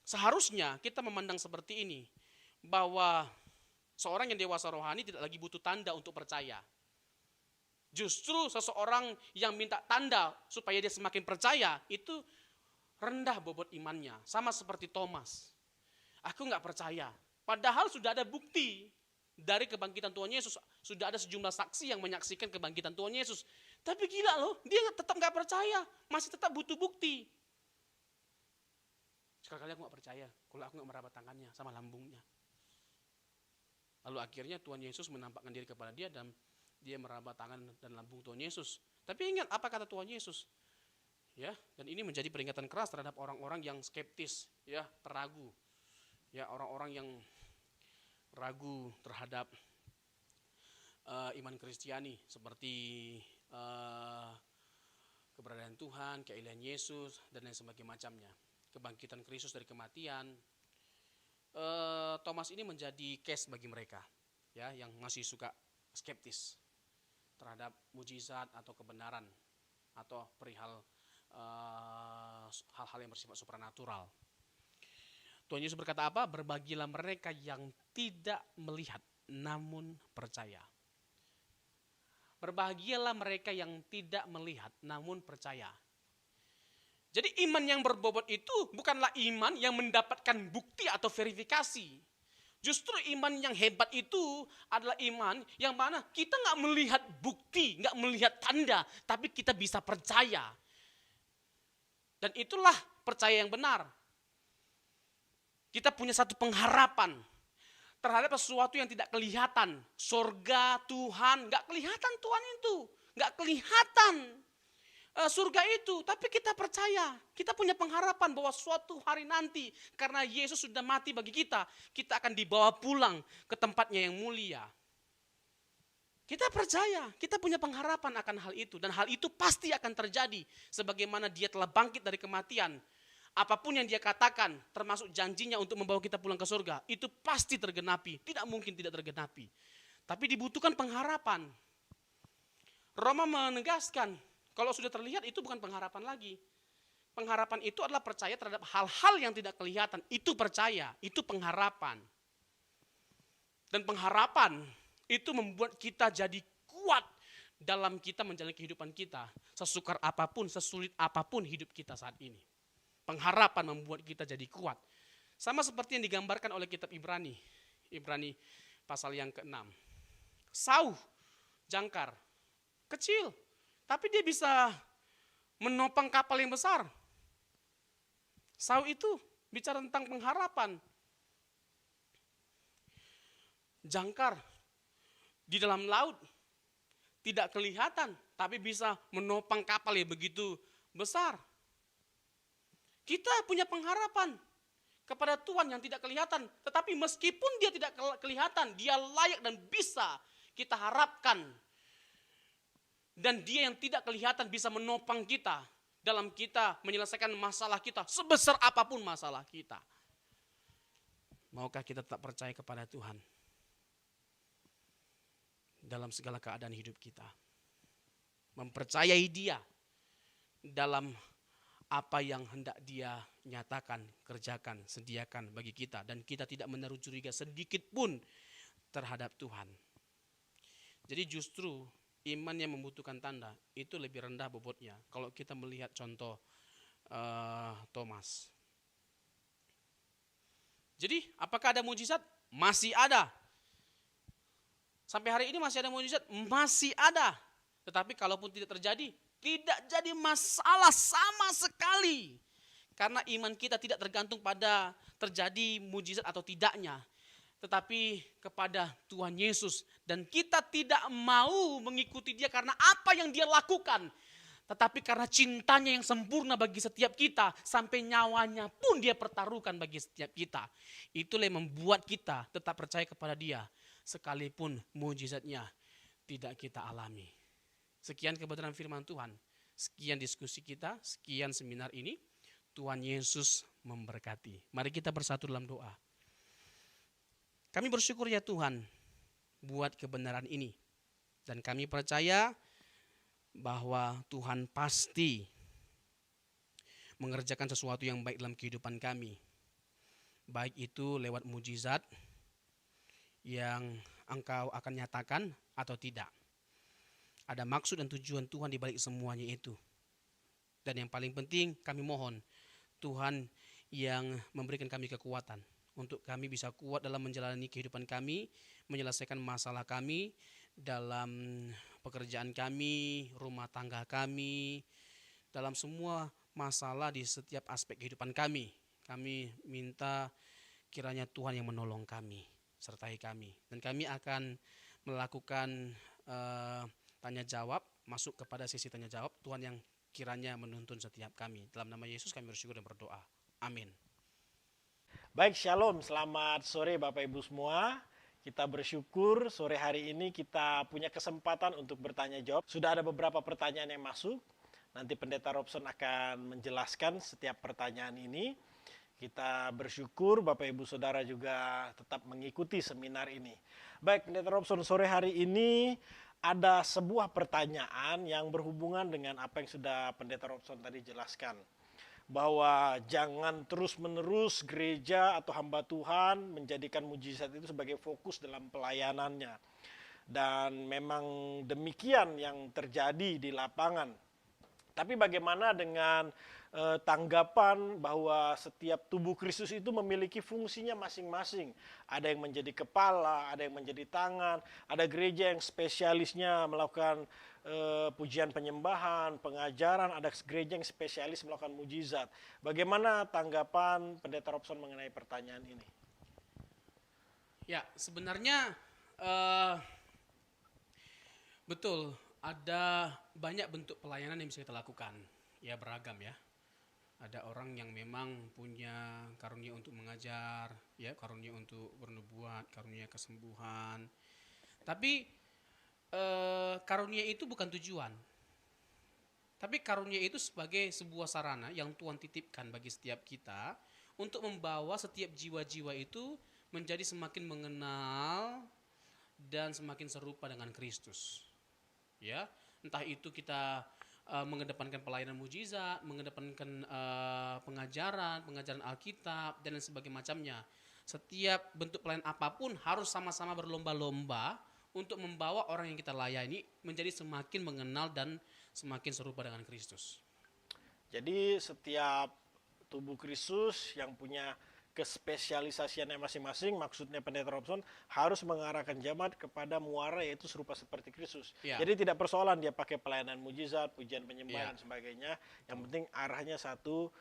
Seharusnya kita memandang seperti ini, bahwa seorang yang dewasa rohani tidak lagi butuh tanda untuk percaya. Justru seseorang yang minta tanda supaya dia semakin percaya, itu rendah bobot imannya. Sama seperti Thomas. Aku nggak percaya. Padahal sudah ada bukti dari kebangkitan Tuhan Yesus. Sudah ada sejumlah saksi yang menyaksikan kebangkitan Tuhan Yesus. Tapi gila loh, dia tetap gak percaya. Masih tetap butuh bukti. Sekali-kali aku gak percaya kalau aku gak merapat tangannya sama lambungnya. Lalu akhirnya Tuhan Yesus menampakkan diri kepada dia dan dia merapat tangan dan lambung Tuhan Yesus. Tapi ingat apa kata Tuhan Yesus? Ya, dan ini menjadi peringatan keras terhadap orang-orang yang skeptis, ya, teragu. Ya, orang-orang yang ragu terhadap iman Kristiani seperti keberadaan Tuhan, keilahian Yesus dan lain sebagainya macamnya. Kebangkitan Kristus dari kematian. Thomas ini menjadi case bagi mereka, ya, yang masih suka skeptis terhadap mujizat atau kebenaran atau perihal hal-hal yang bersifat supranatural. Tuhan Yesus berkata apa? Berbahagialah mereka yang tidak melihat namun percaya. Berbahagialah mereka yang tidak melihat namun percaya. Jadi iman yang berbobot itu bukanlah iman yang mendapatkan bukti atau verifikasi. Justru iman yang hebat itu adalah iman yang mana kita nggak melihat bukti, nggak melihat tanda, tapi kita bisa percaya. Dan itulah percaya yang benar. Kita punya satu pengharapan terhadap sesuatu yang tidak kelihatan. Surga, Tuhan, gak kelihatan Tuhan itu. Gak kelihatan surga itu. Tapi kita percaya, kita punya pengharapan bahwa suatu hari nanti, karena Yesus sudah mati bagi kita, kita akan dibawa pulang ke tempatnya yang mulia. Kita percaya, kita punya pengharapan akan hal itu. Dan hal itu pasti akan terjadi. Sebagaimana dia telah bangkit dari kematian. Apapun yang dia katakan, termasuk janjinya untuk membawa kita pulang ke surga, itu pasti tergenapi. Tidak mungkin tidak tergenapi. Tapi dibutuhkan pengharapan. Roma menegaskan, kalau sudah terlihat itu bukan pengharapan lagi. Pengharapan itu adalah percaya terhadap hal-hal yang tidak kelihatan. Itu percaya, itu pengharapan. Dan pengharapan itu membuat kita jadi kuat dalam kita menjalani kehidupan kita. Sesukar apapun, sesulit apapun hidup kita saat ini. Pengharapan membuat kita jadi kuat. Sama seperti yang digambarkan oleh kitab Ibrani. Ibrani pasal yang ke-6. Saul, jangkar, kecil. Tapi dia bisa menopang kapal yang besar. Saul itu bicara tentang pengharapan. Jangkar di dalam laut tidak kelihatan, tapi bisa menopang kapal yang begitu besar. Kita punya pengharapan kepada Tuhan yang tidak kelihatan, tetapi meskipun dia tidak kelihatan, dia layak dan bisa kita harapkan. Dan dia yang tidak kelihatan bisa menopang kita dalam kita menyelesaikan masalah kita, sebesar apapun masalah kita. Maukah kita tetap percaya kepada Tuhan dalam segala keadaan hidup kita? Mempercayai dia dalam apa yang hendak dia nyatakan, kerjakan, sediakan bagi kita. Dan kita tidak menaruh curiga sedikit pun terhadap Tuhan. Jadi justru iman yang membutuhkan tanda itu lebih rendah bobotnya. Kalau kita melihat contoh Thomas. Jadi apakah ada mujizat? Masih ada. Sampai hari ini masih ada mujizat? Masih ada. Tetapi kalaupun tidak terjadi, tidak jadi masalah sama sekali. Karena iman kita tidak tergantung pada terjadi mujizat atau tidaknya. Tetapi kepada Tuhan Yesus. Dan kita tidak mau mengikuti dia karena apa yang dia lakukan. Tetapi karena cintanya yang sempurna bagi setiap kita. Sampai nyawanya pun dia pertaruhkan bagi setiap kita. Itulah yang membuat kita tetap percaya kepada dia. Sekalipun mujizatnya tidak kita alami. Sekian kebenaran firman Tuhan. Sekian diskusi kita, sekian seminar ini. Tuhan Yesus memberkati. Mari kita bersatu dalam doa. Kami bersyukur ya Tuhan buat kebenaran ini. Dan kami percaya bahwa Tuhan pasti mengerjakan sesuatu yang baik dalam kehidupan kami. Baik itu lewat mujizat yang Engkau akan nyatakan atau tidak. Ada maksud dan tujuan Tuhan di balik semuanya itu. Dan yang paling penting kami mohon Tuhan yang memberikan kami kekuatan untuk kami bisa kuat dalam menjalani kehidupan kami, menyelesaikan masalah kami dalam pekerjaan kami, rumah tangga kami, dalam semua masalah di setiap aspek kehidupan kami. Kami minta kiranya Tuhan yang menolong kami, sertai kami. Dan kami akan melakukan tanya jawab, masuk kepada sesi tanya jawab. Tuhan yang kiranya menuntun setiap kami. Dalam nama Yesus kami bersyukur dan berdoa. Amin. Baik, shalom. Selamat sore Bapak Ibu semua. Kita bersyukur sore hari ini kita punya kesempatan untuk bertanya jawab. Sudah ada beberapa pertanyaan yang masuk. Nanti Pendeta Robson akan menjelaskan setiap pertanyaan ini. Kita bersyukur Bapak Ibu Saudara juga tetap mengikuti seminar ini. Baik, Pendeta Robson, sore hari ini ada sebuah pertanyaan yang berhubungan dengan apa yang sudah Pendeta Robson tadi jelaskan. Bahwa jangan terus-menerus gereja atau hamba Tuhan menjadikan mujizat itu sebagai fokus dalam pelayanannya. Dan memang demikian yang terjadi di lapangan. Tapi bagaimana dengan tanggapan bahwa setiap tubuh Kristus itu memiliki fungsinya masing-masing. Ada yang menjadi kepala, ada yang menjadi tangan, ada gereja yang spesialisnya melakukan pujian penyembahan, pengajaran, ada gereja yang spesialis melakukan mujizat. Bagaimana tanggapan Pendeta Robson mengenai pertanyaan ini? Ya, sebenarnya betul, ada banyak bentuk pelayanan yang bisa kita lakukan. Ya, beragam ya. Ada orang yang memang punya karunia untuk mengajar, ya, karunia untuk bernubuat, karunia kesembuhan. Tapi karunia itu bukan tujuan. Tapi karunia itu sebagai sebuah sarana yang Tuhan titipkan bagi setiap kita untuk membawa setiap jiwa-jiwa itu menjadi semakin mengenal dan semakin serupa dengan Kristus. Ya, entah itu kita mengedepankan pelayanan mujizat, mengedepankan pengajaran Alkitab dan lain sebagainya macamnya. Setiap bentuk pelayanan apapun harus sama-sama berlomba-lomba untuk membawa orang yang kita layani menjadi semakin mengenal dan semakin serupa dengan Kristus. Jadi setiap tubuh Kristus yang punya kespesialisasiannya masing-masing. Maksudnya pendeta Robson harus mengarahkan jemaat kepada muara, yaitu serupa seperti Kristus. Ya. Jadi tidak persoalan dia pakai pelayanan mujizat, pujian penyembahan Ya. dan sebagainya. Yang penting arahnya satu,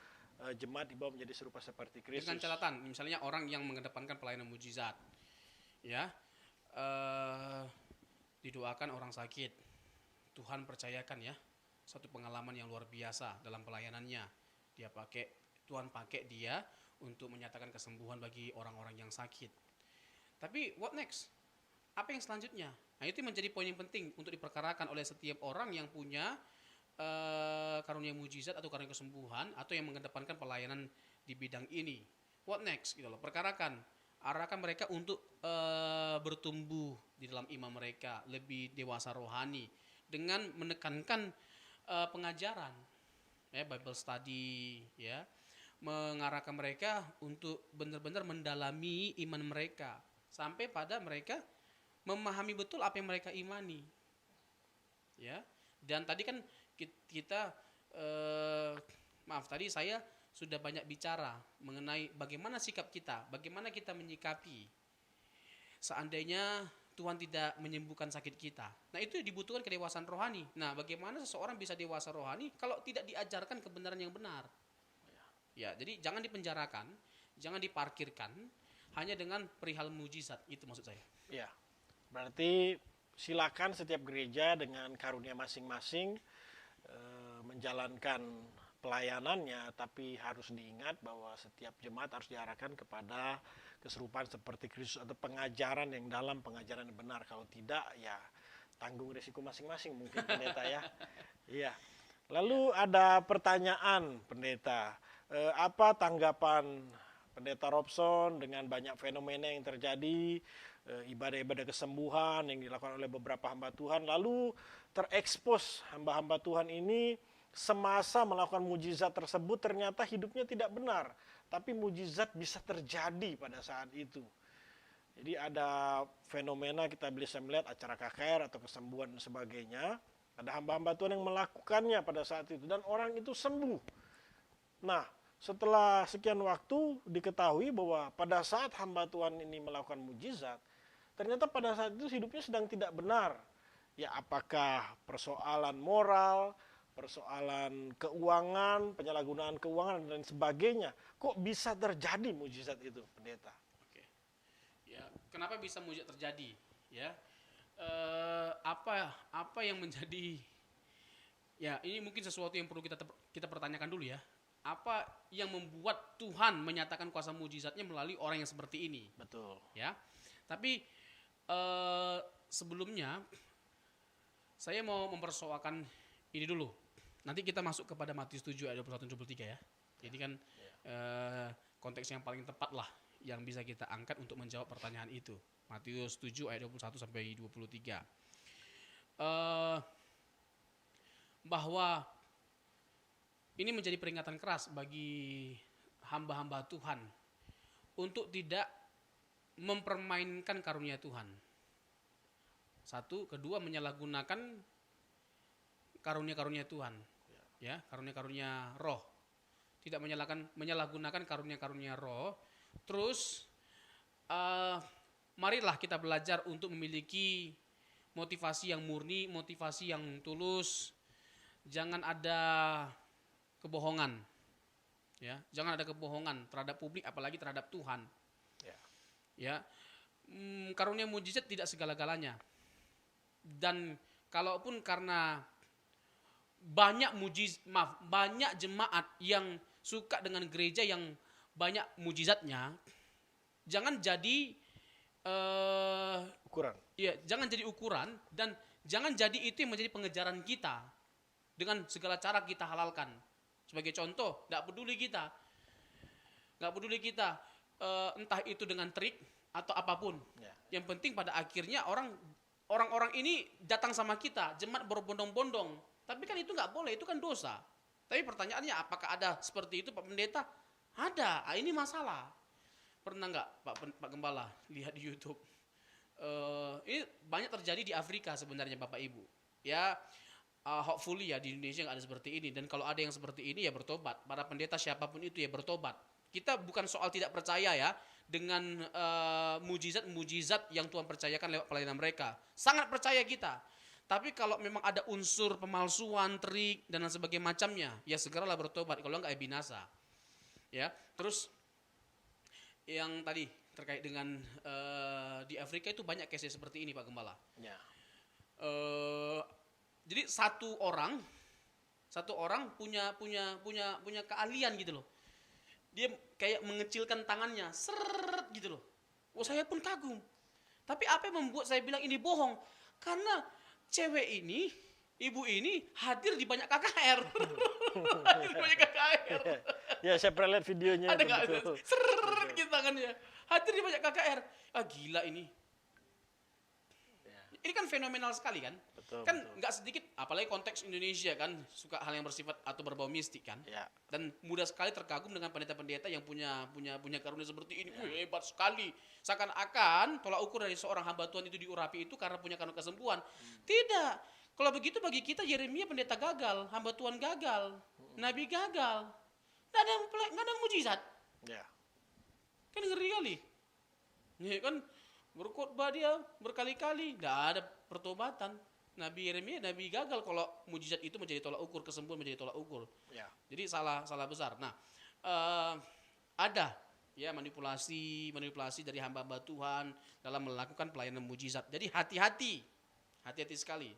jemaat dibawa menjadi serupa seperti Kristus. Dengan catatan, misalnya orang yang mengedepankan pelayanan mujizat, ya, didoakan orang sakit, Tuhan percayakan ya satu pengalaman yang luar biasa dalam pelayanannya. Tuhan pakai dia untuk menyatakan kesembuhan bagi orang-orang yang sakit. Tapi what next? Apa yang selanjutnya? Nah, itu menjadi poin yang penting untuk diperkarakan oleh setiap orang yang punya karunia mujizat atau karunia kesembuhan atau yang mengedepankan pelayanan di bidang ini. What next? Gitu loh. Perkarakan, arahkan mereka untuk bertumbuh di dalam iman mereka, lebih dewasa rohani dengan menekankan pengajaran, ya, Bible study, ya, mengarahkan mereka untuk benar-benar mendalami iman mereka sampai pada mereka memahami betul apa yang mereka imani, ya. Dan tadi kan kita tadi saya sudah banyak bicara mengenai bagaimana sikap kita, bagaimana kita menyikapi seandainya Tuhan tidak menyembuhkan sakit kita. Nah, itu dibutuhkan kedewasaan rohani. Nah, bagaimana seseorang bisa dewasa rohani kalau tidak diajarkan kebenaran yang benar? Ya, jadi jangan dipenjarakan, jangan diparkirkan hanya dengan perihal mujizat. Itu maksud saya. Ya, berarti silakan setiap gereja dengan karunia masing-masing menjalankan pelayanannya, tapi harus diingat bahwa setiap jemaat harus diarahkan kepada keserupaan seperti Kristus atau pengajaran yang dalam, pengajaran yang benar. Kalau tidak, ya tanggung risiko masing-masing mungkin pendeta ya. Iya. Lalu ada pertanyaan pendeta, apa tanggapan pendeta Robson dengan banyak fenomena yang terjadi, ibadah-ibadah kesembuhan yang dilakukan oleh beberapa hamba Tuhan, lalu terekspos hamba-hamba Tuhan ini semasa melakukan mujizat tersebut ternyata hidupnya tidak benar, tapi mujizat bisa terjadi pada saat itu. Jadi ada fenomena kita bisa melihat acara KKR atau kesembuhan dan sebagainya. Ada hamba-hamba Tuhan yang melakukannya pada saat itu dan orang itu sembuh. Nah, setelah sekian waktu diketahui bahwa pada saat hamba Tuhan ini melakukan mujizat, ternyata pada saat itu hidupnya sedang tidak benar. Ya, apakah persoalan moral, persoalan keuangan, penyalahgunaan keuangan dan sebagainya. Kok bisa terjadi mujizat itu, pendeta? Oke. Ya, kenapa bisa mujizat terjadi? Ya, apa yang menjadi? Ya, ini mungkin sesuatu yang perlu kita pertanyakan dulu ya. Apa yang membuat Tuhan menyatakan kuasa mujizatnya melalui orang yang seperti ini? Betul. Ya, tapi sebelumnya saya mau mempersoalkan ini dulu. Nanti kita masuk kepada Matius 7 ayat 21-23 ya. Jadi kan konteks yang paling tepat lah yang bisa kita angkat untuk menjawab pertanyaan itu. Matius 7 ayat 21 sampai 23. Bahwa ini menjadi peringatan keras bagi hamba-hamba Tuhan untuk tidak mempermainkan karunia Tuhan. Satu, kedua menyalahgunakan karunia-karunia Tuhan. Ya, karunia-karunia roh. Tidak menyalahgunakan karunia-karunia roh. Terus marilah kita belajar untuk memiliki motivasi yang murni, motivasi yang tulus. Jangan ada kebohongan. Ya, jangan ada kebohongan terhadap publik apalagi terhadap Tuhan. Ya. Karunia mujizat tidak segala-galanya. Dan kalaupun karena banyak jemaat yang suka dengan gereja yang banyak mujizatnya, jangan jadi ukuran. Ya, jangan jadi ukuran dan jangan jadi itu yang menjadi pengejaran kita dengan segala cara kita halalkan. Sebagai contoh, nggak peduli kita, entah itu dengan trik atau apapun. Ya. Yang penting pada akhirnya orang-orang ini datang sama kita, jemaat berbondong-bondong. Tapi kan itu nggak boleh, itu kan dosa. Tapi pertanyaannya, apakah ada seperti itu Pak Pendeta? Ada, ini masalah. Pernah nggak Pak Gembala lihat di YouTube? Ini banyak terjadi di Afrika sebenarnya Bapak Ibu. Ya, hopefully ya di Indonesia nggak ada seperti ini, dan kalau ada yang seperti ini ya bertobat. Para pendeta siapapun itu ya bertobat. Kita bukan soal tidak percaya ya dengan mujizat-mujizat yang Tuhan percayakan lewat pelayanan mereka. Sangat percaya kita. Tapi kalau memang ada unsur pemalsuan, trik dan lain sebagainya macamnya, ya segeralah bertobat. Kalau enggak ya binasa. Ya, terus yang tadi terkait dengan di Afrika itu banyak case seperti ini Pak Gembala. Ya. Jadi satu orang punya keahlian gitu loh. Dia kayak mengecilkan tangannya, seret gitu loh. Oh, saya pun kagum. Tapi apa yang membuat saya bilang ini bohong? Karena cewek ini, ibu ini hadir di banyak KKR. Hadir di banyak KKR. Ya, saya pernah lihat videonya. Ada nggak? Seret gitu tangannya. Hadir di banyak KKR. Ah, gila ini. Ini kan fenomenal sekali kan? Betul, Kan betul. nggak sedikit, apalagi konteks Indonesia kan, suka hal yang bersifat atau berbau mistik kan? Ya. Dan mudah sekali terkagum dengan pendeta-pendeta yang punya karunia seperti ini. Wih, hebat sekali. Seakan-akan tolak ukur dari seorang hamba Tuhan itu diurapi itu karena punya karunia kesembuhan. Tidak. Kalau begitu bagi kita Yeremia pendeta gagal, hamba Tuhan gagal, nabi gagal. Nggak ada mujizat. Ya. Kan ngeri kali. Ya kan, berkhotbah dia berkali-kali, tidak ada pertobatan. Nabi Yeremia, nabi gagal kalau mujizat itu menjadi tolak ukur, kesembuhan menjadi tolak ukur. Ya. Jadi salah besar. Nah, ada ya manipulasi dari hamba-hamba Tuhan dalam melakukan pelayanan mujizat. Jadi hati-hati sekali.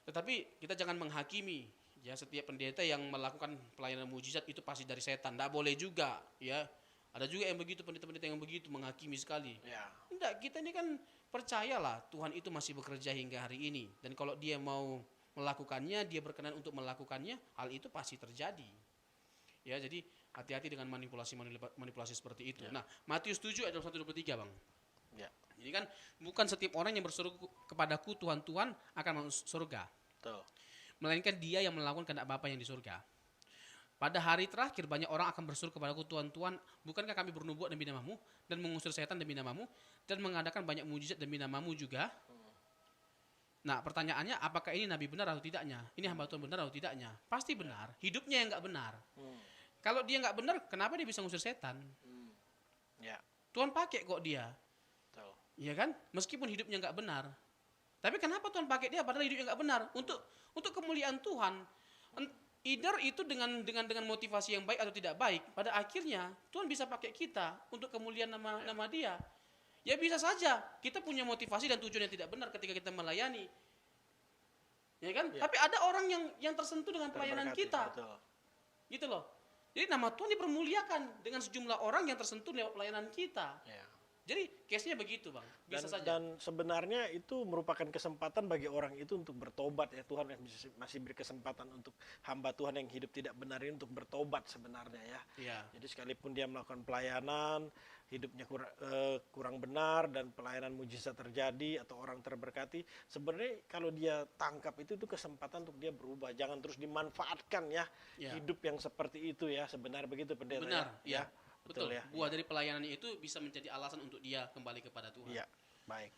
Tetapi kita jangan menghakimi ya setiap pendeta yang melakukan pelayanan mujizat itu pasti dari setan. Tidak boleh juga ya. Ada juga yang begitu, pendeta-pendeta yang begitu menghakimi sekali. Ya. Enggak, kita ini kan percayalah Tuhan itu masih bekerja hingga hari ini. Dan kalau dia mau melakukannya, dia berkenan untuk melakukannya, hal itu pasti terjadi. Ya, jadi hati-hati dengan manipulasi seperti itu. Ya. Nah, Matius 7 ayat 1-23, Bang. Ya. Ini kan bukan setiap orang yang berseru kepadaku Tuhan akan masuk surga. Betul. Melainkan dia yang melakukan kehendak Bapa yang di surga. Pada hari terakhir banyak orang akan berseru kepadaku Tuhan, bukankah kami bernubuat demi namamu dan mengusir setan demi namamu dan mengadakan banyak mujizat demi namamu juga? Nah, pertanyaannya apakah ini nabi benar atau tidaknya? Ini hamba Tuhan benar atau tidaknya? Pasti benar. Hidupnya yang nggak benar. Kalau dia nggak benar, kenapa dia bisa ngusir setan? Ya. Tuhan pakai kok dia. Betul. Iya kan? Meskipun hidupnya nggak benar. Tapi kenapa Tuhan pakai dia padahal hidupnya nggak benar? Untuk kemuliaan Tuhan. Either itu dengan motivasi yang baik atau tidak baik, pada akhirnya Tuhan bisa pakai kita untuk kemuliaan nama Dia. Ya bisa saja kita punya motivasi dan tujuan yang tidak benar ketika kita melayani, ya kan? Ya. Tapi ada orang yang tersentuh dengan pelayanan kita, Betul. gitu loh. Jadi nama Tuhan dipermuliakan dengan sejumlah orang yang tersentuh lewat pelayanan kita. Ya. Jadi case-nya begitu, Bang. Bisa saja. Dan sebenarnya itu merupakan kesempatan bagi orang itu untuk bertobat ya. Tuhan masih beri kesempatan untuk hamba Tuhan yang hidup tidak benar ini untuk bertobat sebenarnya ya. Iya. Jadi sekalipun dia melakukan pelayanan, hidupnya kurang benar dan pelayanan mujizat terjadi atau orang terberkati, sebenarnya kalau dia tangkap itu kesempatan untuk dia berubah. Jangan terus dimanfaatkan ya, hidup yang seperti itu ya. Sebenarnya begitu pendeta. Benar, ya. Betul ya. Buah dari pelayanan itu bisa menjadi alasan untuk dia kembali kepada Tuhan. Iya, baik.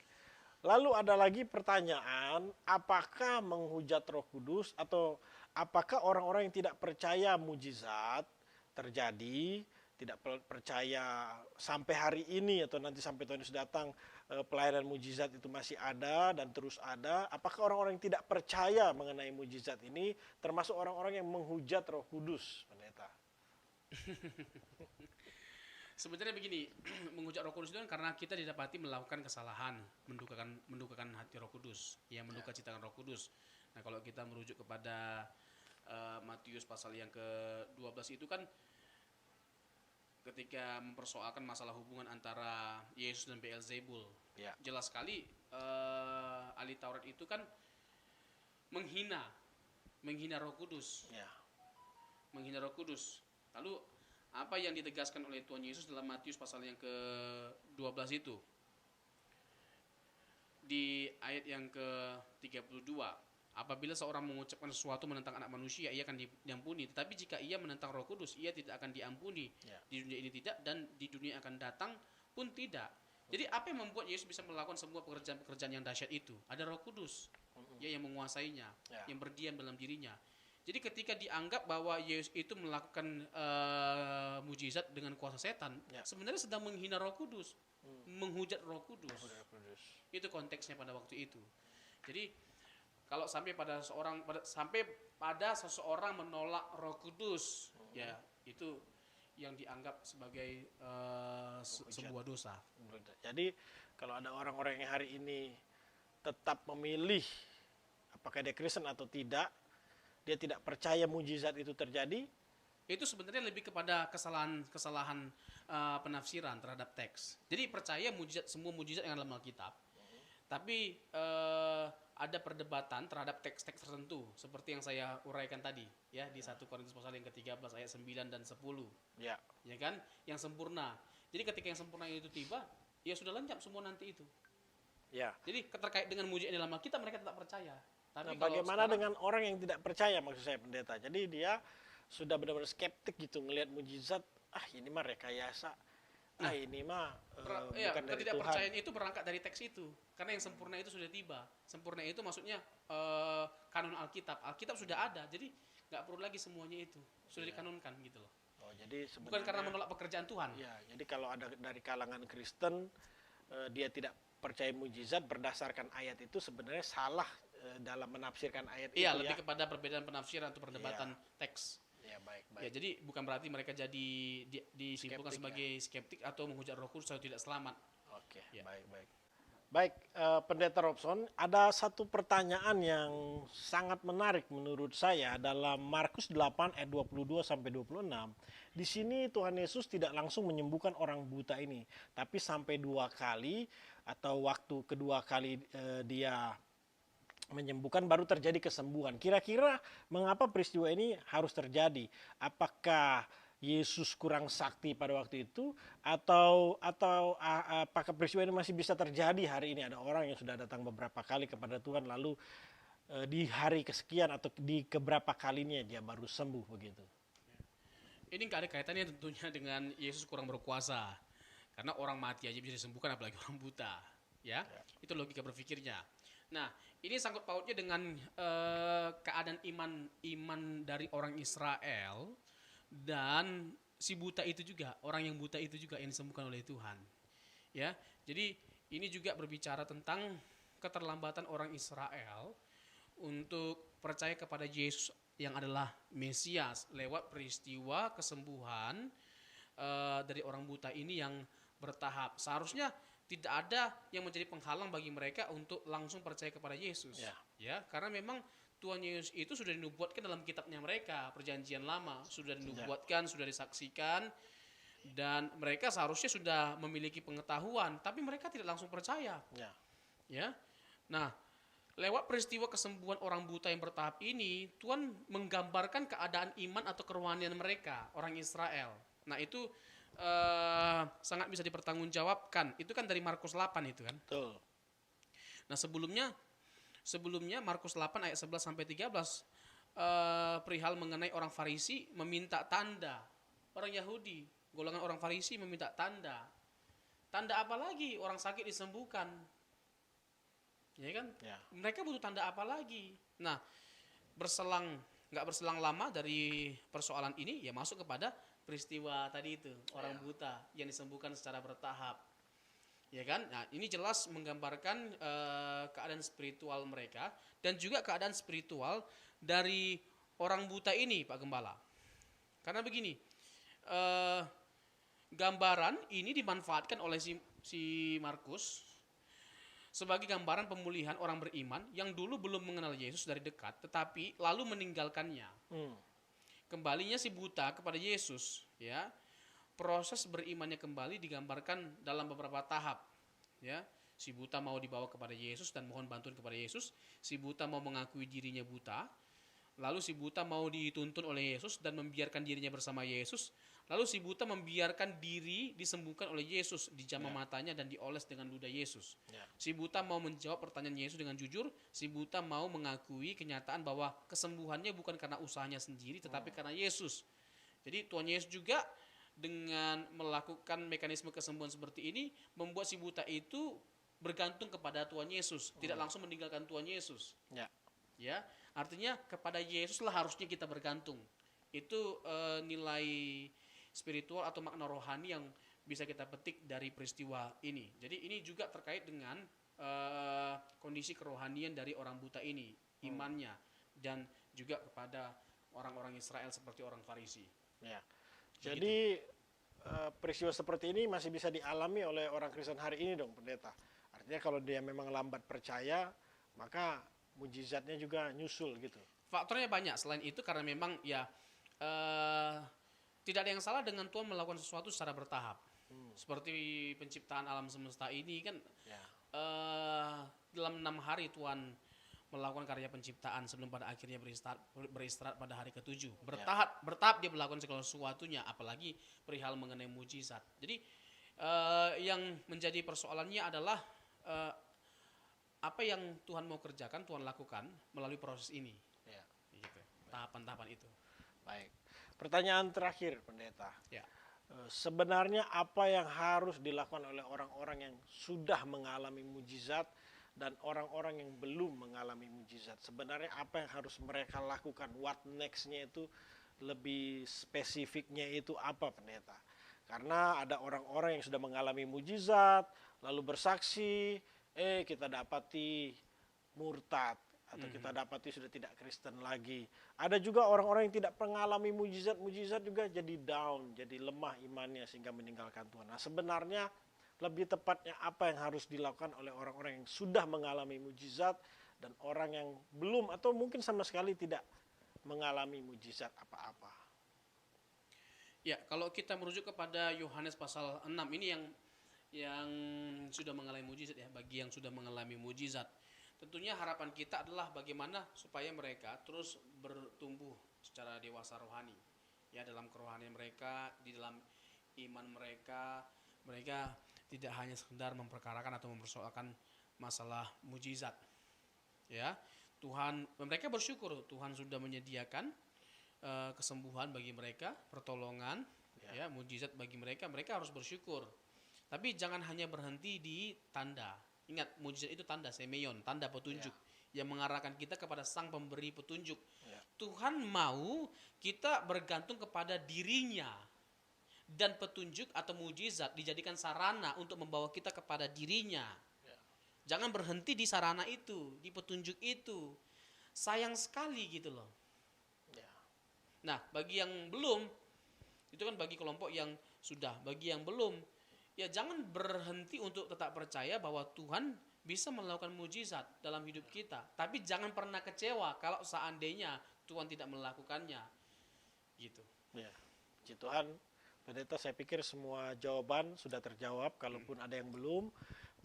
Lalu ada lagi pertanyaan, apakah menghujat Roh Kudus atau apakah orang-orang yang tidak percaya mujizat terjadi, tidak percaya sampai hari ini atau nanti sampai Tuhan Yesus datang pelayanan mujizat itu masih ada dan terus ada, apakah orang-orang yang tidak percaya mengenai mujizat ini termasuk orang-orang yang menghujat Roh Kudus, pendeta? Sebenarnya begini, menghujat Roh Kudus itu kan karena kita didapati melakukan kesalahan, mendukakan hati Roh Kudus, ya menduka citakan Roh Kudus. Nah, kalau kita merujuk kepada Matius pasal yang ke-12 itu kan ketika mempersoalkan masalah hubungan antara Yesus dan Beelzebul. Ya. Jelas sekali ahli Taurat itu kan menghina Roh Kudus. Ya. Menghina Roh Kudus. Lalu apa yang ditegaskan oleh Tuhan Yesus dalam Matius pasal yang ke-12 itu? Di ayat yang ke-32, apabila seorang mengucapkan sesuatu menentang anak manusia, ia akan diampuni. Tetapi jika ia menentang Roh Kudus, ia tidak akan diampuni. Ya. Di dunia ini tidak, dan di dunia akan datang pun tidak. Jadi apa yang membuat Yesus bisa melakukan semua pekerjaan-pekerjaan yang dahsyat itu? Ada Roh Kudus. ya, yang menguasainya, Ya. yang berdiam dalam dirinya. Jadi ketika dianggap bahwa Yesus itu melakukan mujizat dengan kuasa setan, Ya. sebenarnya sedang menghina Roh Kudus, menghujat Roh Kudus. Kudus. Itu konteksnya pada waktu itu. Jadi kalau sampai pada seseorang menolak Roh Kudus, ya itu yang dianggap sebagai sebuah dosa. Jadi kalau ada orang-orang yang hari ini tetap memilih apakah dia Kristen atau tidak, dia tidak percaya mujizat itu terjadi, Itu sebenarnya lebih kepada kesalahan penafsiran terhadap teks. Jadi percaya semua mujizat yang dalam Alkitab, tapi ada perdebatan terhadap teks-teks tertentu seperti yang saya uraikan tadi, ya, di 1 Korintus pasal yang ke-13 ayat 9 dan 10. ya. Ya kan? Yang sempurna. Jadi ketika yang sempurna itu tiba, ya sudah lenyap semua nanti itu. Ya. Jadi terkait dengan mujizat dalam Alkitab mereka tetap percaya. Tapi Nah, bagaimana dengan orang yang tidak percaya, maksud saya pendeta? Jadi dia sudah benar-benar skeptik gitu ngelihat mujizat, ini mah rekayasa, ini mah bukan dari Tuhan. ketidakpercayaan itu berangkat dari teks itu. Karena yang sempurna itu sudah tiba. Sempurna itu maksudnya kanon Alkitab. Alkitab sudah ada, jadi nggak perlu lagi semuanya itu. Sudah dikanonkan gitu loh. Oh, jadi Bukan karena menolak pekerjaan Tuhan. Ya, jadi kalau ada dari kalangan Kristen dia tidak percaya mujizat berdasarkan ayat itu sebenarnya salah dalam menafsirkan ayat itu. Iya, lebih kepada perbedaan penafsiran atau perdebatan teks. Ya, baik. Ya, jadi bukan berarti mereka jadi disimpulkan sebagai skeptik atau menghujat Roh Kudus atau tidak selamat. Oke, Ya. baik. Baik, Pendeta Robson, ada satu pertanyaan yang sangat menarik menurut saya dalam Markus 8 ayat 22 sampai 26. Di sini Tuhan Yesus tidak langsung menyembuhkan orang buta ini, tapi sampai 2 kali atau waktu kedua kali dia menyembuhkan baru terjadi kesembuhan. Kira-kira mengapa peristiwa ini harus terjadi? Apakah Yesus kurang sakti pada waktu itu atau apakah peristiwa ini masih bisa terjadi hari ini? Ada orang yang sudah datang beberapa kali kepada Tuhan lalu di hari kesekian atau di keberapa kalinya dia baru sembuh begitu. Ini nggak ada kaitannya tentunya dengan Yesus kurang berkuasa. Karena orang mati aja bisa disembuhkan, apalagi orang buta. Ya. Itu logika berpikirnya. Nah, ini sangkut pautnya dengan keadaan iman dari orang Israel dan si buta itu juga, orang yang buta itu juga yang disembuhkan oleh Tuhan. Ya, jadi ini juga berbicara tentang keterlambatan orang Israel untuk percaya kepada Yesus yang adalah Mesias lewat peristiwa kesembuhan dari orang buta ini yang bertahap. Seharusnya tidak ada yang menjadi penghalang bagi mereka untuk langsung percaya kepada Yesus. Ya, karena memang Tuhan Yesus itu sudah dinubuatkan dalam kitabnya mereka, Perjanjian Lama, sudah dinubuatkan, sudah disaksikan, dan mereka seharusnya sudah memiliki pengetahuan, tapi mereka tidak langsung percaya. Ya. Nah, lewat peristiwa kesembuhan orang buta yang bertahap ini, Tuhan menggambarkan keadaan iman atau kerohanian mereka, orang Israel. Nah, itu sangat bisa dipertanggungjawabkan. Itu kan dari Markus 8 itu kan. Betul. Nah, sebelumnya Markus 8 ayat 11 sampai 13 perihal mengenai orang Farisi meminta tanda. Orang Yahudi, golongan orang Farisi meminta tanda. Tanda apa lagi? Orang sakit disembuhkan. Ya kan? Ya. Mereka butuh tanda apa lagi? Nah, nggak berselang lama dari persoalan ini, ya masuk kepada peristiwa tadi itu, orang buta yang disembuhkan secara bertahap. Ya kan? Nah, ini jelas menggambarkan keadaan spiritual mereka dan juga keadaan spiritual dari orang buta ini, Pak Gembala. Karena begini, gambaran ini dimanfaatkan oleh si Markus sebagai gambaran pemulihan orang beriman yang dulu belum mengenal Yesus dari dekat, tetapi lalu meninggalkannya. Kembalinya si buta kepada Yesus, ya. Proses berimannya kembali digambarkan dalam beberapa tahap, ya. Si buta mau dibawa kepada Yesus dan mohon bantuan kepada Yesus. Si buta mau mengakui dirinya buta. Lalu si buta mau dituntun oleh Yesus dan membiarkan dirinya bersama Yesus. Lalu si buta membiarkan diri disembuhkan oleh Yesus, dijamah matanya dan dioles dengan ludah Yesus. Si buta mau menjawab pertanyaan Yesus dengan jujur. Si buta mau mengakui kenyataan bahwa kesembuhannya bukan karena usahanya sendiri, tetapi karena Yesus. Jadi Tuhan Yesus juga dengan melakukan mekanisme kesembuhan seperti ini membuat si buta itu bergantung kepada Tuhan Yesus, tidak langsung meninggalkan Tuhan Yesus. Ya. Ya, artinya kepada Yesuslah harusnya kita bergantung. Itu nilai spiritual atau makna rohani yang bisa kita petik dari peristiwa ini. Jadi ini juga terkait dengan kondisi kerohanian dari orang buta ini, imannya, dan juga kepada orang-orang Israel seperti orang Farisi. Ya. Jadi peristiwa seperti ini masih bisa dialami oleh orang Kristen hari ini dong, pendeta. Artinya kalau dia memang lambat percaya, maka mujizatnya juga nyusul gitu. Faktornya banyak selain itu, karena memang ya tidak ada yang salah dengan Tuhan melakukan sesuatu secara bertahap. Seperti penciptaan alam semesta ini kan, dalam 6 hari Tuhan melakukan karya penciptaan sebelum pada akhirnya beristirahat pada hari ke-7. Bertahap dia melakukan segala sesuatunya, apalagi perihal mengenai mujizat. Jadi yang menjadi persoalannya adalah apa yang Tuhan mau kerjakan, Tuhan lakukan melalui proses ini. Ya. Gitu. Tahapan-tahapan itu. Baik. Pertanyaan terakhir, pendeta. Ya. Sebenarnya apa yang harus dilakukan oleh orang-orang yang sudah mengalami mujizat dan orang-orang yang belum mengalami mujizat? Sebenarnya apa yang harus mereka lakukan? What next-nya itu, lebih spesifiknya itu apa, pendeta? Karena ada orang-orang yang sudah mengalami mujizat, lalu bersaksi, kita dapati murtad, atau kita dapati sudah tidak Kristen lagi. Ada juga orang-orang yang tidak mengalami mujizat juga jadi down, jadi lemah imannya sehingga meninggalkan Tuhan. Nah, sebenarnya lebih tepatnya apa yang harus dilakukan oleh orang-orang yang sudah mengalami mujizat dan orang yang belum atau mungkin sama sekali tidak mengalami mujizat apa-apa. Ya, kalau kita merujuk kepada Yohanes pasal 6 ini yang sudah mengalami mujizat ya, bagi yang sudah mengalami mujizat. Tentunya harapan kita adalah bagaimana supaya mereka terus bertumbuh secara dewasa rohani. Ya, dalam kerohanian mereka, di dalam iman mereka tidak hanya sekedar memperkarakan atau mempersoalkan masalah mujizat. Ya, mereka bersyukur Tuhan sudah menyediakan kesembuhan bagi mereka, pertolongan, ya, mujizat bagi mereka harus bersyukur. Tapi jangan hanya berhenti di tanda. Ingat, mujizat itu tanda, semeion, tanda petunjuk yang mengarahkan kita kepada Sang Pemberi petunjuk. Tuhan mau kita bergantung kepada dirinya, dan petunjuk atau mujizat dijadikan sarana untuk membawa kita kepada dirinya. Jangan berhenti di sarana itu, di petunjuk itu. Sayang sekali gitu loh. Nah, bagi yang belum, itu kan bagi kelompok yang sudah. Bagi yang belum, ya jangan berhenti untuk tetap percaya bahwa Tuhan bisa melakukan mujizat dalam hidup kita. Tapi jangan pernah kecewa kalau seandainya Tuhan tidak melakukannya. Gitu. Ya, puji Tuhan. Pendeta, saya pikir semua jawaban sudah terjawab. Kalaupun ada yang belum,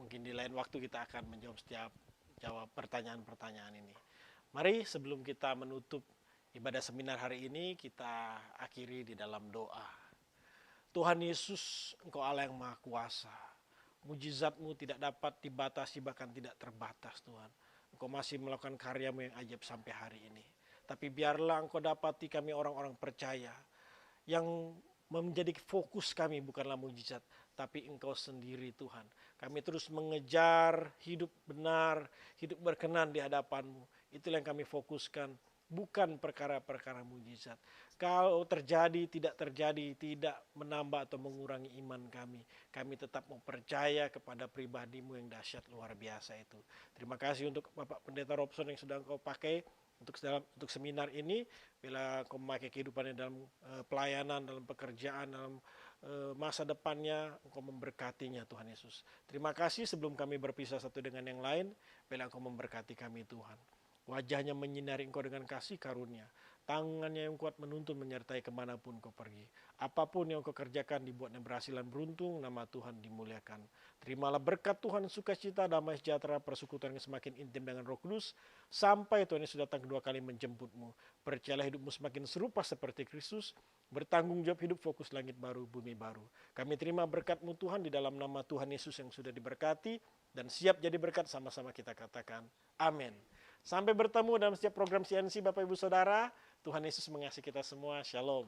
mungkin di lain waktu kita akan menjawab setiap pertanyaan-pertanyaan ini. Mari sebelum kita menutup ibadah seminar hari ini, kita akhiri di dalam doa. Tuhan Yesus, Engkau Allah yang Maha Kuasa. Mujizat-Mu tidak dapat dibatasi, bahkan tidak terbatas, Tuhan. Engkau masih melakukan karya-Mu yang ajaib sampai hari ini. Tapi biarlah Engkau dapati kami orang-orang percaya, yang menjadi fokus kami bukanlah mujizat, tapi Engkau sendiri, Tuhan. Kami terus mengejar hidup benar, hidup berkenan di hadapan-Mu. Itulah yang kami fokuskan, bukan perkara-perkara mujizat. Kalau terjadi, tidak menambah atau mengurangi iman kami. Kami tetap mau percaya kepada pribadi-Mu yang dahsyat luar biasa itu. Terima kasih untuk Bapak Pendeta Robson yang sudah Engkau pakai untuk seminar ini. Bila Engkau memakai kehidupannya dalam pelayanan, dalam pekerjaan, dalam masa depannya, Engkau memberkatinya, Tuhan Yesus. Terima kasih sebelum kami berpisah satu dengan yang lain, bila Engkau memberkati kami, Tuhan. Wajahnya menyinari Engkau dengan kasih karunia. Tangannya yang kuat menuntun menyertai kemanapun Engkau pergi. Apapun yang Engkau kerjakan dibuatnya berhasil dan beruntung, nama Tuhan dimuliakan. Terimalah berkat Tuhan, sukacita, damai sejahtera, persekutuan yang semakin intim dengan Roh Kudus, sampai Tuhan Yesus datang kedua kali menjemputmu. Percayalah hidupmu semakin serupa seperti Kristus, bertanggung jawab hidup fokus langit baru, bumi baru. Kami terima berkat-Mu Tuhan di dalam nama Tuhan Yesus yang sudah diberkati, dan siap jadi berkat, sama-sama kita katakan amin. Sampai bertemu dalam setiap program CNC Bapak Ibu Saudara. Tuhan Yesus mengasihi kita semua. Shalom.